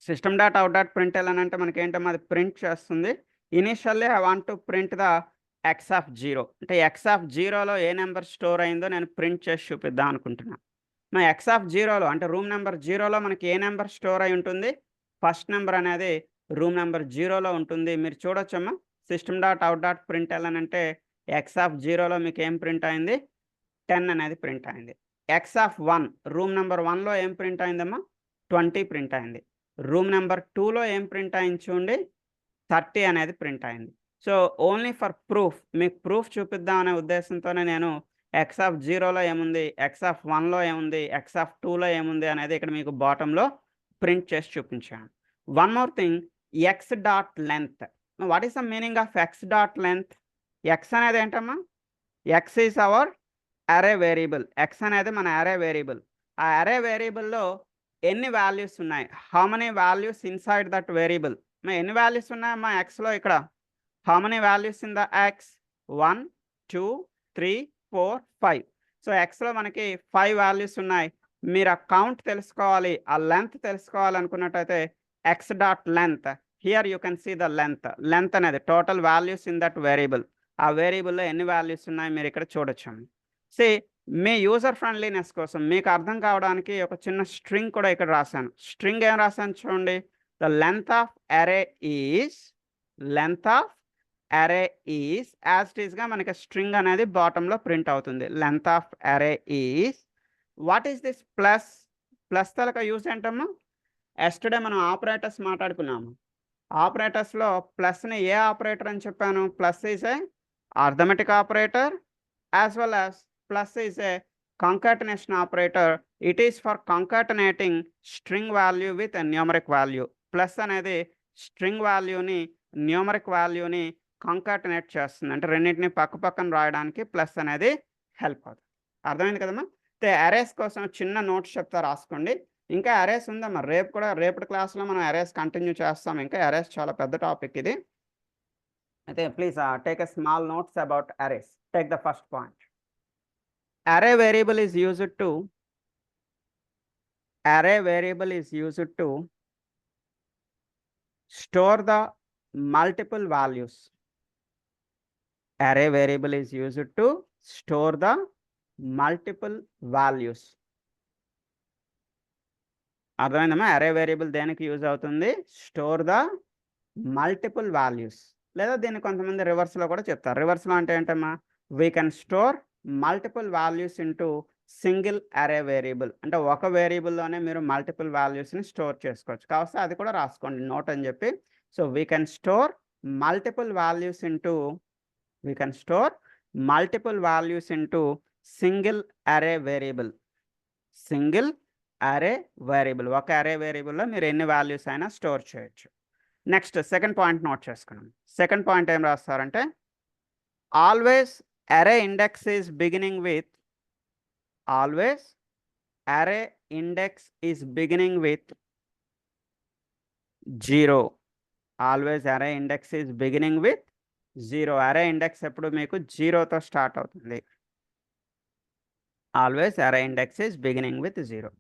system.out.println అంటే మనకి ఏంటమ్మా? అది ప్రింట్ చేస్తుంది. Initially I want to print the X of 0. అంటే ఎక్స్ ఆఫ్ 0లో ఏ నెంబర్ స్టోర్ అయిందో నేను ప్రింట్ చేసి చూపిద్దాం అనుకుంటున్నాను. మా ఎక్స్ ఆఫ్ 0లో అంటే రూమ్ నెంబర్ 0లో మనకి ఏ నెంబర్ స్టోర్ అయి ఉంటుంది? ఫస్ట్ నెంబర్ అనేది రూమ్ నెంబర్ 0లో ఉంటుంది. మీరు చూడొచ్చమ్మా. system.out.println అంటే ఎక్స్ ఆఫ్ 0లో మీకు ఏం ప్రింట్ అయింది? 10 అనేది ప్రింట్ అయింది. ఎక్స్ ఆఫ్ 1 రూమ్ నెంబర్ 1లో ఏం ప్రింట్ అయిందమ్మా? 20 ప్రింట్ అయింది. రూమ్ నెంబర్ 2లో ఏం ప్రింట్ అయింది చూడండి? 30 అనేది ప్రింట్ అయింది. సో ఓన్లీ ఫర్ ప్రూఫ్, మీకు ప్రూఫ్ చూపిద్దాం అనే ఉద్దేశంతోనే నేను ఎక్స్ ఆఫ్ 0లో ఏముంది, ఎక్స్ ఆఫ్ 1లో ఏముంది, ఎక్స్ ఆఫ్ 2లో ఏముంది అనేది ఇక్కడ మీకు బాటంలో ప్రింట్ చేసి చూపించాను. One more thing, X dot length. What is the meaning of X dot length? X అనేది ఏంటమ్మా? ఎక్స్ ఈజ్ అవర్ అరే వేరియబుల్. ఎక్స్ అనేది మన అరే వేరియబుల్. ఆ అరే వేరియబుల్లో ఎన్ని వాల్యూస్ ఉన్నాయి? How many values inside that variable? ఎన్ని వాల్యూస్ ఉన్నాయమ్మా ఎక్స్లో ఇక్కడ? How many values in the X? 1, 2, 3, 4, 5. సో ఎక్స్లో మనకి 5 వాల్యూస్ ఉన్నాయి. మీరు ఆ కౌంట్ తెలుసుకోవాలి, ఆ లెంత్ తెలుసుకోవాలనుకున్నట్టయితే X dot length. Here you can see the length అనేది total values in that variable. ఆ వేరియబుల్లో ఎన్ని వాల్యూస్ ఉన్నాయి మీరు ఇక్కడ చూడొచ్చు. సే మీ యూజర్ ఫ్రెండ్లీనెస్ కోసం మీకు అర్థం కావడానికి ఒక చిన్న స్ట్రింగ్ కూడా ఇక్కడ రాశాను. స్ట్రింగ్ ఏం రాశాను చూడండి? ద లెంత్ ఆఫ్ అరే ఈజ్ యాజ్ ఇట్ ఈస్గా మనకి స్ట్రింగ్ అనేది బాటంలో ప్రింట్ అవుతుంది. లెంత్ ఆఫ్ అరే is. What is this plus? Plus తలక యూజ్ ఏంటమ్మా? ఎస్టర్డే మనం ఆపరేటర్స్ మాట్లాడుకున్నాము. ఆపరేటర్స్లో ప్లస్ని ఏ ఆపరేటర్ అని చెప్పాను? Plus is a arithmetic operator as well as plus is a concatenation operator. It is for concatenating string value with a numeric value. Plus అనేది string వాల్యూని numeric వాల్యూని కాంకాటనేట్ చేస్తుంది. అంటే రెండింటిని పక్క పక్కన రాయడానికి ప్లస్ అనేది హెల్ప్ అవుతుంది. అర్థమైంది కదమ్మా? అయితే అరేస్ కోసం చిన్న నోట్స్ చెప్తా, రాసుకోండి. ఇంకా అరేస్ ఉందమ్మా. రేపటి క్లాస్లో మనం అరేస్ కంటిన్యూ చేస్తాం. ఇంకా అరేస్ చాలా పెద్ద టాపిక్ ఇది. అయితే please take a small notes about arrays. Take the first point. Array variable is used to store the multiple values. Array variable is used to store the multiple values. అర్థమైందమ్మా? అరే variable దేనికి use అవుతుంది? Store the multiple values. లేదా దీన్ని కొంతమంది రివర్స్లో కూడా చెప్తారు. రివర్స్లో అంటే ఏంటమ్మా? We can store multiple values into single array variable. అంటే ఒక వేరియబుల్లోనే మీరు మల్టిపుల్ వాల్యూస్ని స్టోర్ చేసుకోవచ్చు. కావస్తే అది కూడా రాసుకోండి నోట్ అని చెప్పి. So we can store multiple values into single array variable. ఒక అరే వేరియబుల్లో మీరు ఎన్ని వాల్యూస్ అయినా స్టోర్ చేయొచ్చు. నెక్స్ట్ సెకండ్ పాయింట్ నోట్ చేసుకున్నాం. సెకండ్ పాయింట్ ఏం రాస్తారంటే always array index is beginning with 0. Always array index is beginning with 0. Array index ఎప్పుడు మీకు 0తో స్టార్ట్ అవుతుంది. Always array index is beginning with 0.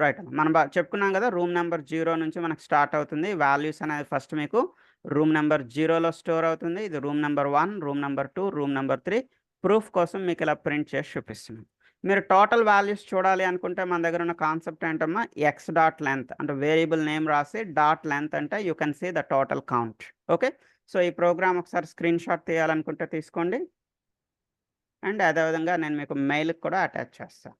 Right. మనం చెప్పుకున్నాం కదా, రూమ్ నెంబర్ 0 నుంచి మనకు స్టార్ట్ అవుతుంది. వాల్యూస్ అనేది ఫస్ట్ మీకు రూమ్ నెంబర్ 0లో స్టోర్ అవుతుంది. ఇది room number 1, room number 2, room number 3. Proof కోసం మీకు ఇలా ప్రింట్ చేసి చూపిస్తున్నాను. మీరు టోటల్ వాల్యూస్ చూడాలి అనుకుంటే మన దగ్గర ఉన్న కాన్సెప్ట్ ఏంటమ్మా, ఎక్స్ డాట్ లెంత్ అంటే వేరియబుల్ నేమ్ రాసి డాట్ లెంత్ అంటే you can see the total count. Okay. So ఈ ప్రోగ్రామ్ ఒకసారి స్క్రీన్ షాట్ తీయాలనుకుంటే తీసుకోండి. అండ్ అదేవిధంగా నేను మీకు మెయిల్కి కూడా అటాచ్ చేస్తాను.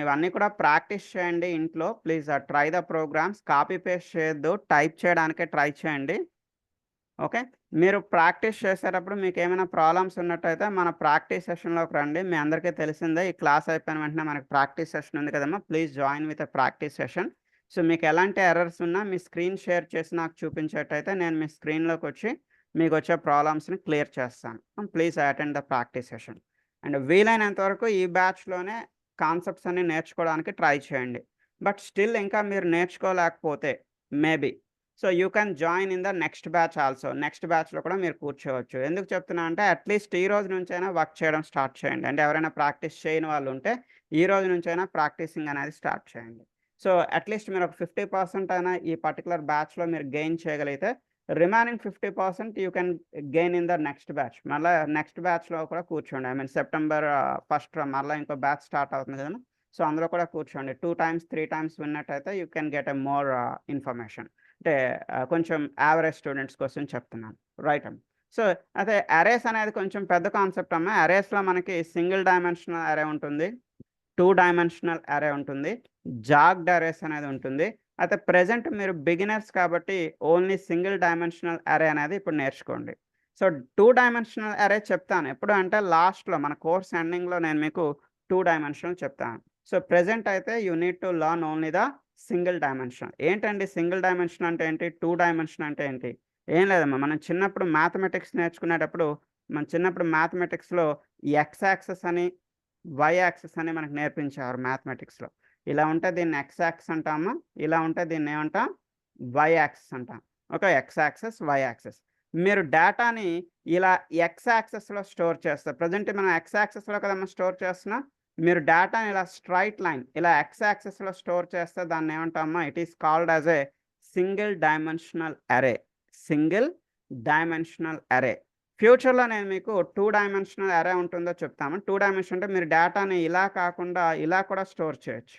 ఇవన్నీ కూడా ప్రాక్టీస్ చేయండి ఇంట్లో. Please try the programs. Copy paste చేయొద్దు, టైప్ చేయడానికే ట్రై చేయండి. ఓకే. మీరు ప్రాక్టీస్ చేసేటప్పుడు మీకు ఏమైనా ప్రాబ్లమ్స్ ఉన్నట్టయితే మన ప్రాక్టీస్ సెషన్లోకి రండి. మీ అందరికీ తెలిసిందే, ఈ క్లాస్ అయిపోయిన వెంటనే మనకి ప్రాక్టీస్ సెషన్ ఉంది కదమ్మా. Please join with a practice session. So మీకు ఎలాంటి ఎర్రర్స్ ఉన్నా మీ స్క్రీన్ షేర్ చేసి నాకు చూపించేటైతే నేను మీ స్క్రీన్లోకి వచ్చి మీకు వచ్చే ప్రాబ్లమ్స్ని క్లియర్ చేస్తాను. Please attend the practice session. And వీలైనంత వరకు ఈ బ్యాచ్లోనే కాన్సెప్ట్స్ అన్ని నేర్చుకోవడానికి ట్రై చేయండి. బట్ స్టిల్ ఇంకా మీరు నేర్చుకోలేకపోతే maybe so you can join in the next batch also. Next బ్యాచ్లో కూడా మీరు కూర్చోవచ్చు. ఎందుకు చెప్తున్నా అంటే అట్లీస్ట్ ఈ రోజు నుంచైనా వర్క్ చేయడం స్టార్ట్ చేయండి. అంటే ఎవరైనా ప్రాక్టీస్ చేయని వాళ్ళు ఉంటే ఈ రోజు నుంచైనా ప్రాక్టీసింగ్ అనేది స్టార్ట్ చేయండి. సో అట్లీస్ట్ మీరు ఒక 50% అయినా ఈ పర్టికులర్ బ్యాచ్లో మీరు గెయిన్ చేయగలిగితే remaining 50% you can gain in the next batch. మళ్ళీ నెక్స్ట్ బ్యాచ్లో కూడా కూర్చోండి. ఐ మీన్ సెప్టెంబర్ 1 మళ్ళీ ఇంకో బ్యాచ్ స్టార్ట్ అవుతుంది కదా. సో అందులో కూడా కూర్చోండి. 2 times 3 times విన్నట్టయితే you can get a more information. అంటే కొంచెం యావరేజ్ స్టూడెంట్స్ కోసం చెప్తున్నాను. రైట్ అమ్మ. సో అయితే అరేస్ అనేది కొంచెం పెద్ద కాన్సెప్ట్ అమ్మ. అరేస్లో మనకి సింగిల్ డైమెన్షనల్ అరే ఉంటుంది, 2 dimensional అరే ఉంటుంది, జాగ్డ్ అరేస్ అనేది ఉంటుంది. అయితే ప్రెజెంట్ మీరు బిగినర్స్ కాబట్టి ఓన్లీ సింగిల్ డైమెన్షనల్ అరే అనేది ఇప్పుడు నేర్చుకోండి. సో 2 dimensional అరే చెప్తాను ఎప్పుడు అంటే లాస్ట్లో మన కోర్స్ ఎండింగ్లో నేను మీకు 2 dimensional చెప్తాను. సో ప్రెజెంట్ అయితే you need to learn only the single dimension. ఏంటండి సింగిల్ డైమెన్షన్ అంటే ఏంటి, 2 dimension అంటే ఏంటి? ఏం లేదమ్మా, మనం చిన్నప్పుడు మ్యాథమెటిక్స్ నేర్చుకునేటప్పుడు మన చిన్నప్పుడు మ్యాథమెటిక్స్లో ఎక్స్ యాక్సెస్ అని వై యాక్సెస్ అని మనకు నేర్పించారు మ్యాథమెటిక్స్లో. ఇలా ఉంటే దీన్ని ఎక్స్ యాక్సెస్ అంటామా, ఇలా ఉంటే దీన్ని ఏమంటాం, వై యాక్సెస్ అంటాం. Okay, X axis, Y axis. మీరు డేటాని ఇలా ఎక్స్ యాక్సెస్లో స్టోర్ చేస్తారు. ప్రజెంట్ మనం ఎక్స్ యాక్సెస్లో కదమ్మా స్టోర్ చేస్తున్నా. మీరు డేటాని ఇలా స్ట్రైట్ లైన్ ఇలా ఎక్స్ యాక్సెస్లో స్టోర్ చేస్తే దాన్ని ఏమంటామా, it is called as a single dimensional array. Single dimensional array. ఫ్యూచర్లో నేను మీకు 2 dimensional అరే ఉంటుందో చెప్తాము. 2 dimension అంటే మీరు డేటాని ఇలా కాకుండా ఇలా కూడా స్టోర్ చేయొచ్చు.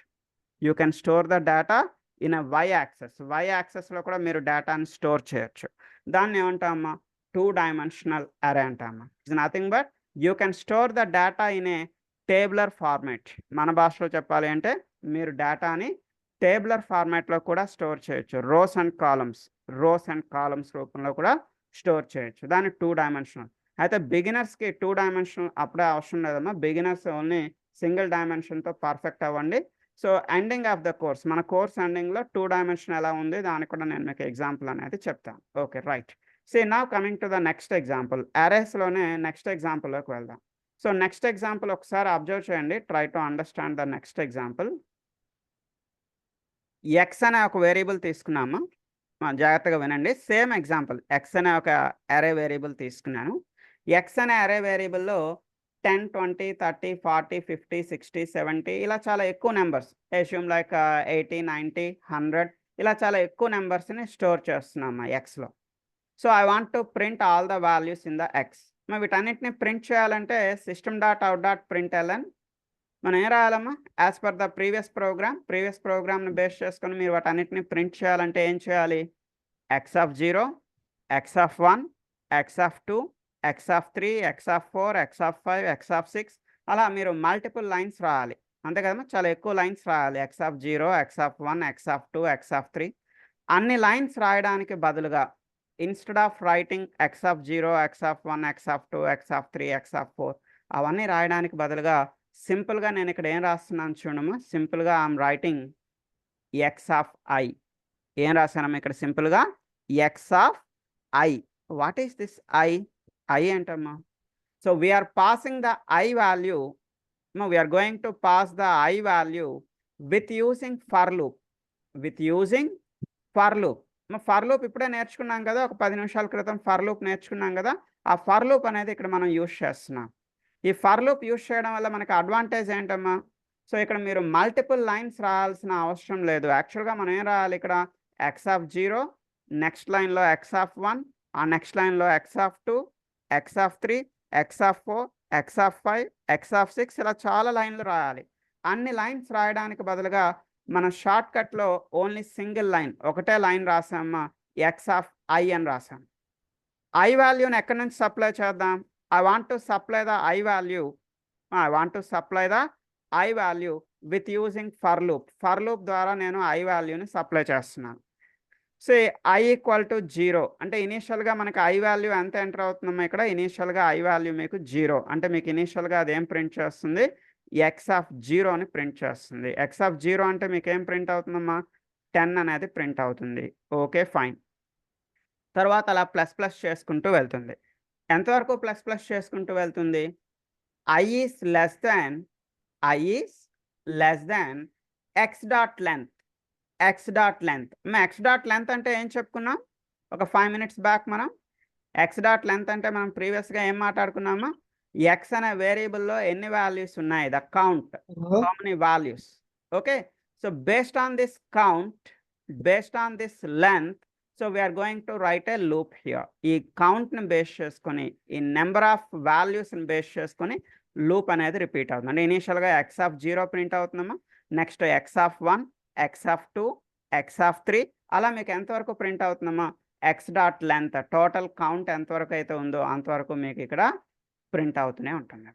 You can store the data in a Y axis. Y యాక్సెస్లో కూడా మీరు డేటాని స్టోర్ చేయొచ్చు. దాన్ని ఏమంటామా, 2 dimensional అరే అంటామా. It's nothing but you can store the data in a tabular format. మన భాషలో చెప్పాలి అంటే మీరు డేటాని టేబులర్ ఫార్మాట్లో కూడా స్టోర్ చేయొచ్చు. రోస్ అండ్ కాలమ్స్ రూపంలో కూడా స్టోర్ చేయొచ్చు. దాన్ని 2 dimensional. అయితే బిగినర్స్కి 2 dimensional అప్పుడే అవసరం లేదమ్మా. బిగినర్స్ ఓన్లీ సింగిల్ డైమెన్షన్తో పర్ఫెక్ట్ అవ్వండి. So ending of the course, మన కోర్స్ ఎండింగ్లో 2 dimension ఎలా ఉంది దానికి కూడా నేను మీకు ఎగ్జాంపుల్ అనేది చెప్తాను. Okay, right. So now coming to the next example. అరేస్లోనే నెక్స్ట్ ఎగ్జాంపుల్లోకి వెళ్దాం. సో నెక్స్ట్ ఎగ్జాంపుల్ ఒకసారి అబ్జర్వ్ చేయండి. Try to understand the next example. X అనే ఒక వేరియబుల్ తీసుకున్నాము. జాగ్రత్తగా వినండి. సేమ్ ఎగ్జాంపుల్, ఎక్స్ అనే ఒక అరే వేరియబుల్ తీసుకున్నాను. ఎక్స్ అనే అరే వేరియబుల్లో 10, 20, 30, 40, 50, 60, 70 ఇలా చాలా ఎక్కువ నెంబర్స్, అస్యూమ్ లైక్ 80, 90, 100 ఇలా చాలా ఎక్కువ నెంబర్స్ని స్టోర్ చేస్తున్నాము ఎక్స్లో. So I want to print all the values in the X. మరి వీటన్నిటిని ప్రింట్ చేయాలంటే system.out.println మనం ఏం రాయాలమ్మా, యాజ్ పర్ ద ప్రీవియస్ ప్రోగ్రామ్ని బేస్ చేసుకొని మీరు వాటన్నిటిని ప్రింట్ చేయాలంటే ఏం చేయాలి, X of 0, X of 1, X of 2, X of 3, X of 4, X of 5, X of 6 అలా మీరు మల్టిపుల్ లైన్స్ రాయాలి. అంతే కదమ్మా, చాలా ఎక్కువ లైన్స్ రాయాలి. X of 0, X of 1, X of 2, X of 3 అన్ని లైన్స్ రాయడానికి బదులుగా instead of writing X of 0, X of 1, X of 2, X of 3, X of 4 అవన్నీ రాయడానికి బదులుగా సింపుల్గా నేను ఇక్కడ ఏం రాస్తున్నాను చూడమ్మా, సింపుల్గా I'm writing X of I. ఏం రాశానమ్మా ఇక్కడ, సింపుల్గా X of I. What is this I? I ఏంటమ్మా? So we're passing the I value, we're going to pass the I value with using for loop. For loop ఇప్పుడే నేర్చుకున్నాం కదా, ఒక 10 నిమిషాల క్రితం ఫర్ లూప్ నేర్చుకున్నాం కదా. ఆ ఫర్ లూప్ అనేది ఇక్కడ మనం యూజ్ చేస్తున్నాం. ఈ ఫర్ లూప్ యూజ్ చేయడం వల్ల మనకి అడ్వాంటేజ్ ఏంటమ్మా? సో ఇక్కడ మీరు మల్టిపుల్ లైన్స్ రాయాల్సిన అవసరం లేదు. యాక్చువల్గా మనం ఏం రాయాలి ఇక్కడ? ఎక్స్ ఆఫ్ 0, నెక్స్ట్ లైన్లో ఎక్స్ ఆఫ్ 1, ఆ నెక్స్ట్ లైన్లో X of 2, X of 3, X of 4, X of 5, X of 6, ఇలా చాలా లైన్లు రాయాలి. అన్ని లైన్స్ రాయడానికి బదులుగా మన షార్ట్ కట్లో ఓన్లీ సింగిల్ లైన్, ఒకటే లైన్ రాసామా, ఎక్స్ ఆఫ్ ఐ అని రాసాం. ఐ వాల్యూని ఎక్కడి నుంచి సప్లై చేద్దాం? I want to supply the I value with using for loop. For loop ద్వారా నేను ఐ వాల్యూని సప్లై చేస్తున్నాను. సో ఐ ఈక్వల్ టు 0 అంటే ఇనీషియల్గా మనకి ఐ వాల్యూ ఎంత ఎంటర్ అవుతుందమ్మా? ఇక్కడ ఇనీషియల్గా ఐ వాల్యూ మీకు 0 అంటే మీకు ఇనీషియల్గా అది ఏం ప్రింట్ చేస్తుంది? ఎక్స్ ఆఫ్ 0 అని ప్రింట్ చేస్తుంది. ఎక్స్ ఆఫ్ 0 అంటే మీకు ఏం ప్రింట్ అవుతుందమ్మా? 10 అనేది ప్రింట్ అవుతుంది. Okay, fine. తర్వాత అలా ప్లస్ ప్లస్ చేసుకుంటూ వెళ్తుంది. ఎంతవరకు ప్లస్ ప్లస్ చేసుకుంటూ వెళ్తుంది? I is less than x dot length. X dot length అంటే ఏం చెప్పుకున్నాం ఒక 5 minutes బ్యాక్? మనం ఎక్స్ డాట్ లెంత్ అంటే మనం ప్రీవియస్గా ఏం మాట్లాడుకున్నామా? ఎక్స్ అనే వేరియబుల్లో ఎన్ని వాల్యూస్ ఉన్నాయి, the count, how many values. Okay, so based on this count, based on this length, so we're going to write a loop here. ఈ కౌంట్ని బేస్ చేసుకొని, ఈ నెంబర్ ఆఫ్ వాల్యూస్ని బేస్ చేసుకొని లూప్ అనేది రిపీట్ అవుతుంది. అంటే ఇనీషియల్గా ఎక్స్ ఆఫ్ 0 ప్రింట్ అవుతుందమ్మా, next X of 1, X of 2, X of 3, అలా మీకు ఎంతవరకు ప్రింట్ అవుతుందమ్మా? X dot length, total count ఎంతవరకు అయితే ఉందో అంతవరకు మీకు ఇక్కడ ప్రింట్ అవుతూనే ఉంటుంది.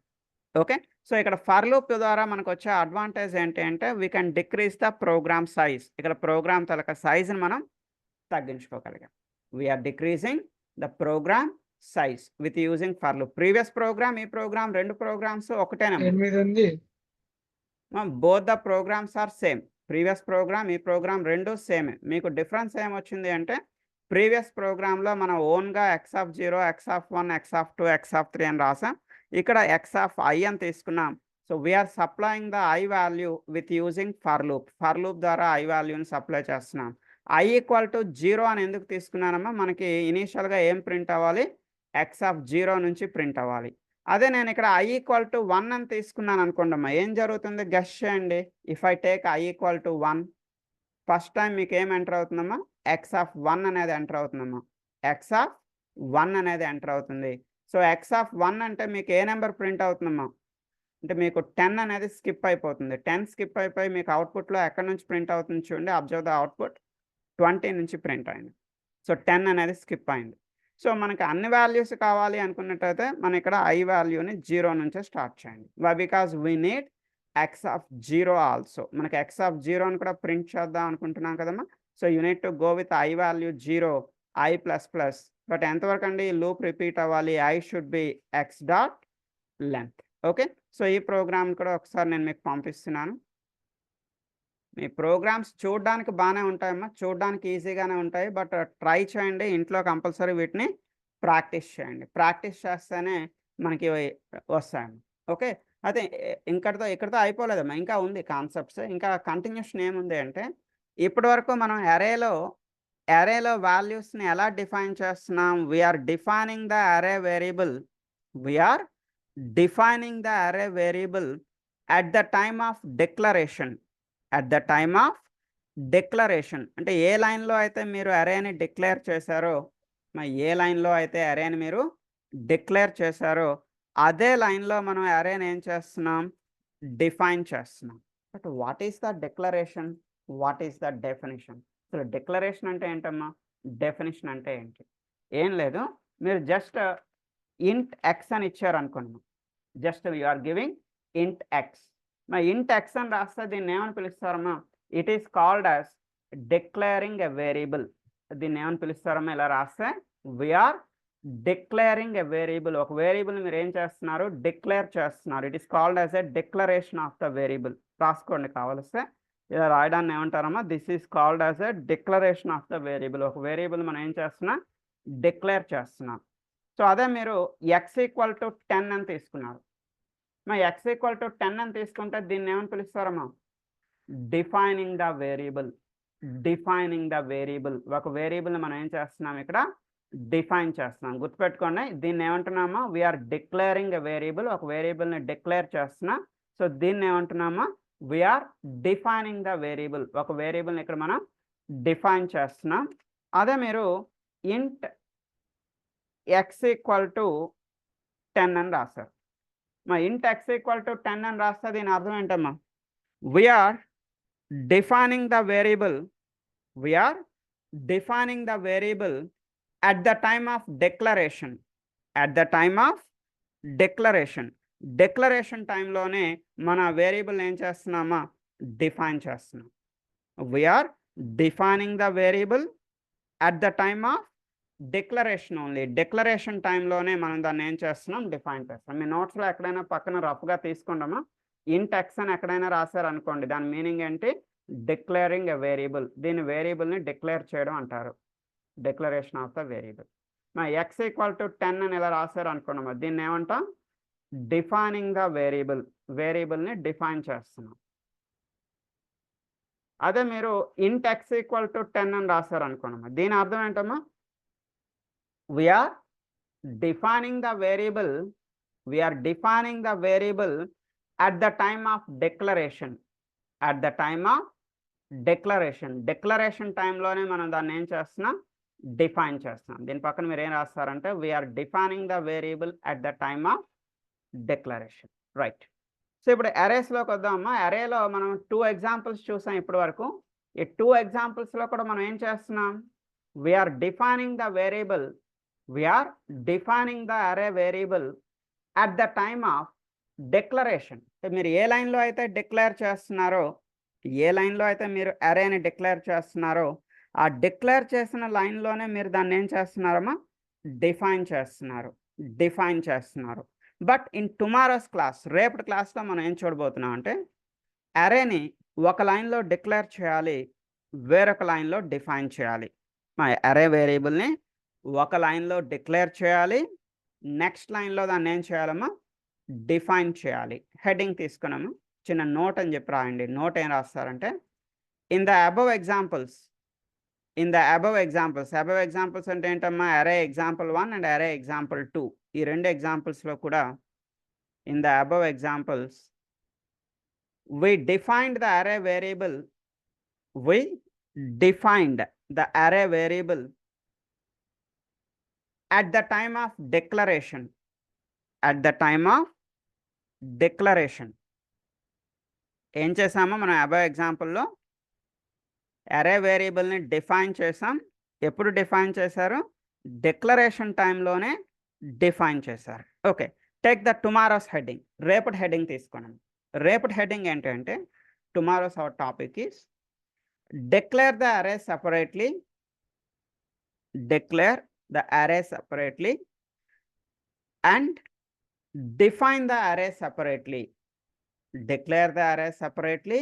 ఓకే, సో ఇక్కడ ఫర్ లూప్ ద్వారా మనకు వచ్చే అడ్వాంటేజ్ ఏంటి అంటే we can decrease the program size. ఇక్కడ ప్రోగ్రామ్ తలక సైజ్ని మనం తగ్గించుకోగలిగాం. We're decreasing the program size with using for loop. Previous program, ఈ ప్రోగ్రామ్, రెండు ప్రోగ్రామ్స్ ఒకటేనమ్మా. Both the programs are same. Previous program, ఈ ప్రోగ్రామ్ రెండు సేమే. మీకు డిఫరెన్స్ ఏమొచ్చింది అంటే ప్రీవియస్ ప్రోగ్రాంలో మనం ఓన్గా x of 0, X of 1, X of 2, X of 3 అని రాసాం. ఇక్కడ ఎక్స్ ఆఫ్ ఐ అని తీసుకున్నాం. So we are supplying the I value with using for loop. For loop ద్వారా ఐ వాల్యూని సప్లై చేస్తున్నాం. ఐ ఈక్వల్ టు 0 అని ఎందుకు తీసుకున్నానమ్మా? మనకి ఇనీషియల్గా ఏం ప్రింట్ అవ్వాలి? ఎక్స్ ఆఫ్ 0 నుంచి ప్రింట్ అవ్వాలి. అదే నేను ఇక్కడ ఐ ఈక్వల్ టు 1 అని తీసుకున్నాను అనుకోండి అమ్మా, ఏం జరుగుతుంది? గెస్ చేయండి. If I take I equal to 1, first time మీకు ఏం ఎంటర్ అవుతుందమ్మా? ఎక్స్ ఆఫ్ 1 అనేది ఎంటర్ అవుతుందమ్మా. ఎక్స్ ఆఫ్ 1 అనేది ఎంటర్ అవుతుంది. సో ఎక్స్ ఆఫ్ 1 అంటే మీకు ఏ నెంబర్ ప్రింట్ అవుతుందమ్మా? అంటే మీకు 10 అనేది స్కిప్ అయిపోతుంది. 10 స్కిప్ అయిపోయి మీకు అవుట్పుట్లో ఎక్కడి నుంచి ప్రింట్ అవుతుంది చూడండి. అబ్జర్వ్ ద అవుట్పుట్, 20 నుంచి ప్రింట్ అయింది. సో 10 అనేది స్కిప్ అయింది. సో మనకి అన్ని వాల్యూస్ కావాలి అనుకున్నట్టయితే మనం ఇక్కడ ఐ వాల్యూని 0 నుంచే స్టార్ట్ చేయండి. Why? Because we need x of 0 also. మనకి ఎక్స్ ఆఫ్ 0 కూడా ప్రింట్ చేద్దాం అనుకుంటున్నాం కదమ్మా. So you need to go with i value 0, i plus plus. But ఎంతవరకు అండి లూప్ రిపీట్ అవ్వాలి? I should be x dot length. Okay, so ఈ program కూడా ఒకసారి నేను మీకు పంపిస్తున్నాను. మీ ప్రోగ్రామ్స్ చూడడానికి బాగానే ఉంటాయమ్మా, చూడడానికి ఈజీగానే ఉంటాయి. బట్ ట్రై చేయండి ఇంట్లో, కంపల్సరీ వీటిని ప్రాక్టీస్ చేయండి. ప్రాక్టీస్ చేస్తేనే మనకి వస్తాయమ్మా. ఓకే, అయితే ఇక్కడితో అయిపోలేదమ్మా, ఇంకా ఉంది కాన్సెప్ట్స్. ఇంకా కంటిన్యూషన్ ఏముంది అంటే ఇప్పటి వరకు మనం అరేలో వాల్యూస్ని ఎలా డిఫైన్ చేస్తున్నాం? We're defining the array variable. We are defining the array variable at the time of declaration. At the time of declaration అంటే ఏ లైన్లో అయితే మీరు అరేని డిక్లేర్ చేశారో, ఏ లైన్లో అయితే అరేని మీరు డిక్లేర్ చేశారో అదే లైన్లో మనం అరేని ఏం చేస్తున్నాం? డిఫైన్ చేస్తున్నాం. But what is the declaration? What is the definition? అసలు డిక్లరేషన్ అంటే ఏంటమ్మా? డెఫినేషన్ అంటే ఏంటి? ఏం లేదు, మీరు జస్ట్ ఇంట్ ఎక్స్ అని ఇచ్చారు అనుకోండి. Just you are giving int X. మరి ఇంట్ ఎక్స్ అని రాస్తే దీన్ని ఏమని పిలుస్తారమ్మా? It is called as declaring a variable. దీన్ని ఏమని పిలుస్తారమ్మా? ఇలా రాస్తే వీఆర్ డిక్లేరింగ్ ఎ వేరియబుల్. ఒక వేరియబుల్ మీరు ఏం చేస్తున్నారు? డిక్లేర్ చేస్తున్నారు. It is called as a declaration of the variable. రాసుకోండి కావలిస్తే. ఇలా రాయడాన్ని ఏమంటారమ్మా? This is called as a declaration of the variable. ఒక వేరియబుల్ మనం ఏం చేస్తున్నాం? డిక్లేర్ చేస్తున్నాం. సో అదే మీరు ఎక్స్ ఈక్వల్ టు 10 అని తీసుకున్నారు. మరి ఎక్స్ ఈక్వల్ టు 10 అని తీసుకుంటే దీన్ని ఏమని పిలుస్తారమ్మా? Defining the variable. Defining the variable. ఒక వేరియబుల్ని మనం ఏం చేస్తున్నాం ఇక్కడ డిఫైన్ చేస్తున్నాం. గుర్తుపెట్టుకోండి, దీన్ని ఏమంటున్నామా, వీఆర్ డిక్లేరింగ్ ఎ వేరియబుల్. ఒక వేరియబుల్ని డిక్లేర్ చేస్తున్నాం. సో దీన్ని ఏమంటున్నామా, వీఆర్ డిఫైనింగ్ ద వేరియబుల్. ఒక వేరియబుల్ని ఇక్కడ మనం డిఫైన్ చేస్తున్నాం. అదే మీరు ఇంట్ ఎక్స్ ఈక్వల్ టు 10 అని రాస్తారు. మా ఇంట్ ఎక్స్ ఈక్వల్ టు 10 అని రాస్తే దీని అర్థం ఏంటమ్మా, we are defining the variable, we are defining the variable at the time of declaration. At the time of declaration. Declaration time లోనే మన వేరియబుల్ ఏం చేస్తున్నామా, డిఫైన్ చేస్తున్నాం. We are defining the variable at the time of declaration only. Declaration time లోనే మనం దాన్ని ఏం చేస్తున్నాం, డిఫైన్ చేస్తాం. మీ నోట్స్లో ఎక్కడైనా పక్కన రఫ్గా తీసుకుంటామా, ఇంట్ ఎక్స్ అని ఎక్కడైనా రాశారు అనుకోండి, దాని మీనింగ్ ఏంటి, డిక్లేరింగ్ ఎ వేరియబుల్. దీని వేరియబుల్ని డిక్లేర్ చేయడం అంటారు, డిక్లరేషన్ ఆఫ్ ద వేరియబుల్. మా ఎక్స్ ఈక్వల్ టు 10 అని ఇలా రాశారు అనుకున్నామా, దీన్ని ఏమంటాం, డిఫైనింగ్ ద వేరియబుల్. వేరియబుల్ని డిఫైన్ చేస్తున్నాం. అదే మీరు ఇంట్ ఎక్స్ ఈక్వల్ టు 10 అని రాశారు అనుకున్నామా, దీని అర్థం ఏంటమ్మా, we are defining the variable, we are defining the variable at the time of declaration. At the time of declaration. Declaration time లోనే మనం దాన్ని ఏం చేస్తున్నాం, డిఫైన్ చేస్తున్నాం. దీని పక్కన మీరు ఏం రాస్తారంటే, we're defining the variable at the time of declaration. Right. So ఇప్పుడు అరేస్లోకి వద్దామమ్మా. అరేలో మనం 2 ఎగ్జాంపుల్స్ చూసాం ఇప్పటి వరకు. ఈ 2 ఎగ్జాంపుల్స్లో కూడా మనం ఏం చేస్తున్నాం, we're defining the variable, we are defining the array variable at the time of declaration. మీరు ఏ లైన్లో అయితే డిక్లేర్ చేస్తున్నారో, ఏ లైన్లో అయితే మీరు అరేని డిక్లేర్ చేస్తున్నారో, ఆ డిక్లేర్ చేసిన లైన్లోనే మీరు దాన్ని ఏం చేస్తున్నారమ్మా, డిఫైన్ చేస్తున్నారు, డిఫైన్ చేస్తున్నారు. బట్ ఇన్ టుమారోస్ క్లాస్, రేపటి క్లాస్లో మనం ఏం చూడబోతున్నాం అంటే, అరేని ఒక లైన్లో డిక్లేర్ చేయాలి, వేరొక లైన్లో డిఫైన్ చేయాలి. మా అరే వేరియబుల్ని ఒక లైన్లో డిక్లేర్ చేయాలి, నెక్స్ట్ లైన్లో దాన్ని ఏం చేయాలమ్మా, డిఫైన్ చేయాలి. హెడ్డింగ్ తీసుకున్నాము, చిన్న నోట్ అని చెప్పి రాయండి. నోట్ ఏం రాస్తారంటే, in the above examples, in the above examples. Above examples అంటే ఏంటమ్మా, అరే ఎగ్జాంపుల్ 1 అండ్ అరే ఎగ్జాంపుల్ 2. ఈ 2 ఎగ్జాంపుల్స్లో కూడా in the above examples we defined the array variable, we defined the array variable at the time of declaration. At the time of declaration. ఏం చేసామో మనం above ఎగ్జాంపుల్లో అరే వేరియబుల్ని డిఫైన్ చేసాం. ఎప్పుడు డిఫైన్ చేశారు, డిక్లరేషన్ టైంలోనే డిఫైన్ చేశారు. Okay, take the tomorrow's heading. రేపటి హెడ్డింగ్ తీసుకున్నాం. రేపటి హెడ్డింగ్ ఏంటంటే, tomorrow's our topic is declare the array separately, declare the array separately and define the array separately. Declare the array separately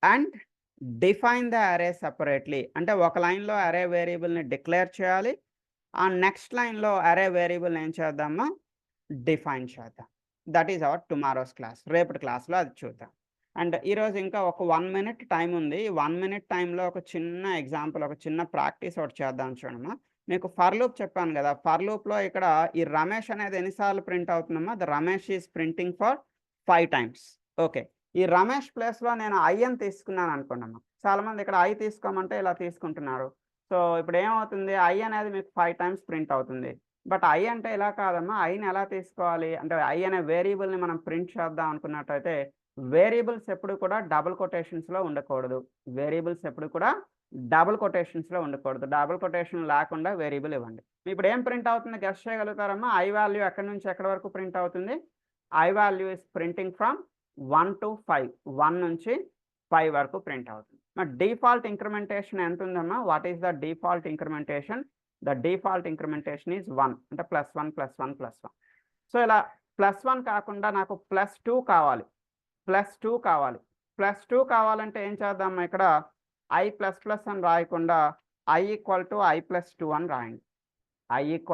and define the array separately. అంటే ఒక లైన్లో అరే వేరియబుల్ని declare చేయాలి, ఆ నెక్స్ట్ లైన్లో అరే వేరియబుల్ ఏం చేద్దామా, డిఫైన్ చేద్దాం. That is our tomorrow's class. రేపటి క్లాస్లో అది చూద్దాం. అండ్ ఈరోజు ఇంకా ఒక 1 minute టైం ఉంది. ఈ 1 minute టైంలో ఒక చిన్న ఎగ్జాంపుల్, ఒక చిన్న ప్రాక్టీస్ ఒకటి చేద్దాం. చూడమ్మా, మీకు ఫర్ లూప్ చెప్పాను కదా, ఫర్ లూప్లో ఇక్కడ ఈ రమేష్ అనేది ఎన్నిసార్లు ప్రింట్ అవుతుందమ్మా, the Ramesh is printing for 5 times. Okay, ఈ రమేష్ ప్లేస్లో నేను ఐ అని తీసుకున్నాను అనుకోండమ్మా. చాలామంది ఇక్కడ ఐ తీసుకోమంటే ఇలా తీసుకుంటున్నారు. సో ఇప్పుడు ఏమవుతుంది, ఐ అనేది మీకు 5 times ప్రింట్ అవుతుంది. బట్ ఐ అంటే ఇలా కాదమ్మా, ఐని ఎలా తీసుకోవాలి అంటే, ఐ అనే వేరియబుల్ని మనం ప్రింట్ చేద్దాం అనుకున్నట్టయితే, వేరియబుల్స్ ఎప్పుడు కూడా డబుల్ కొటేషన్స్లో ఉండకూడదు. వేరియబుల్స్ ఎప్పుడు కూడా డబుల్ కొటేషన్స్లో ఉండకూడదు. డబుల్ కొటేషన్ లేకుండా వేరియబుల్ ఇవ్వండి. ఇప్పుడు ఏం ప్రింట్ అవుతుంది గెస్ చేయగలుగుతారమ్మా? ఐ వాల్యూ ఎక్కడి నుంచి ఎక్కడి వరకు ప్రింట్ అవుతుంది? I value is printing from 1 to 5. 1 నుంచి 5 వరకు ప్రింట్ అవుతుంది. మరి డిఫాల్ట్ ఇంక్రిమెంటేషన్ ఎంత ఉందమ్మా? What is the default incrementation? The default incrementation is 1. అంటే +1 +1 +1. సో ఇలా +1 కాకుండా నాకు +2 కావాలి. +2 కావాలి. +2 కావాలంటే ఏం చేద్దామా, ఇక్కడ i++ అని రాయకుండా i = i+2 అని రాయండి. i =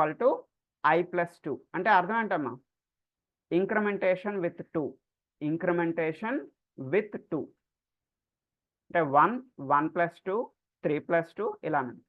i+2 అంటే అర్థం ఏంటమ్మా? Incrementation with 2. ఇంక్రిమెంటేషన్ విత్ 2 అంటే 1 1 + 2 3 + 2 ఇలా ఉంది.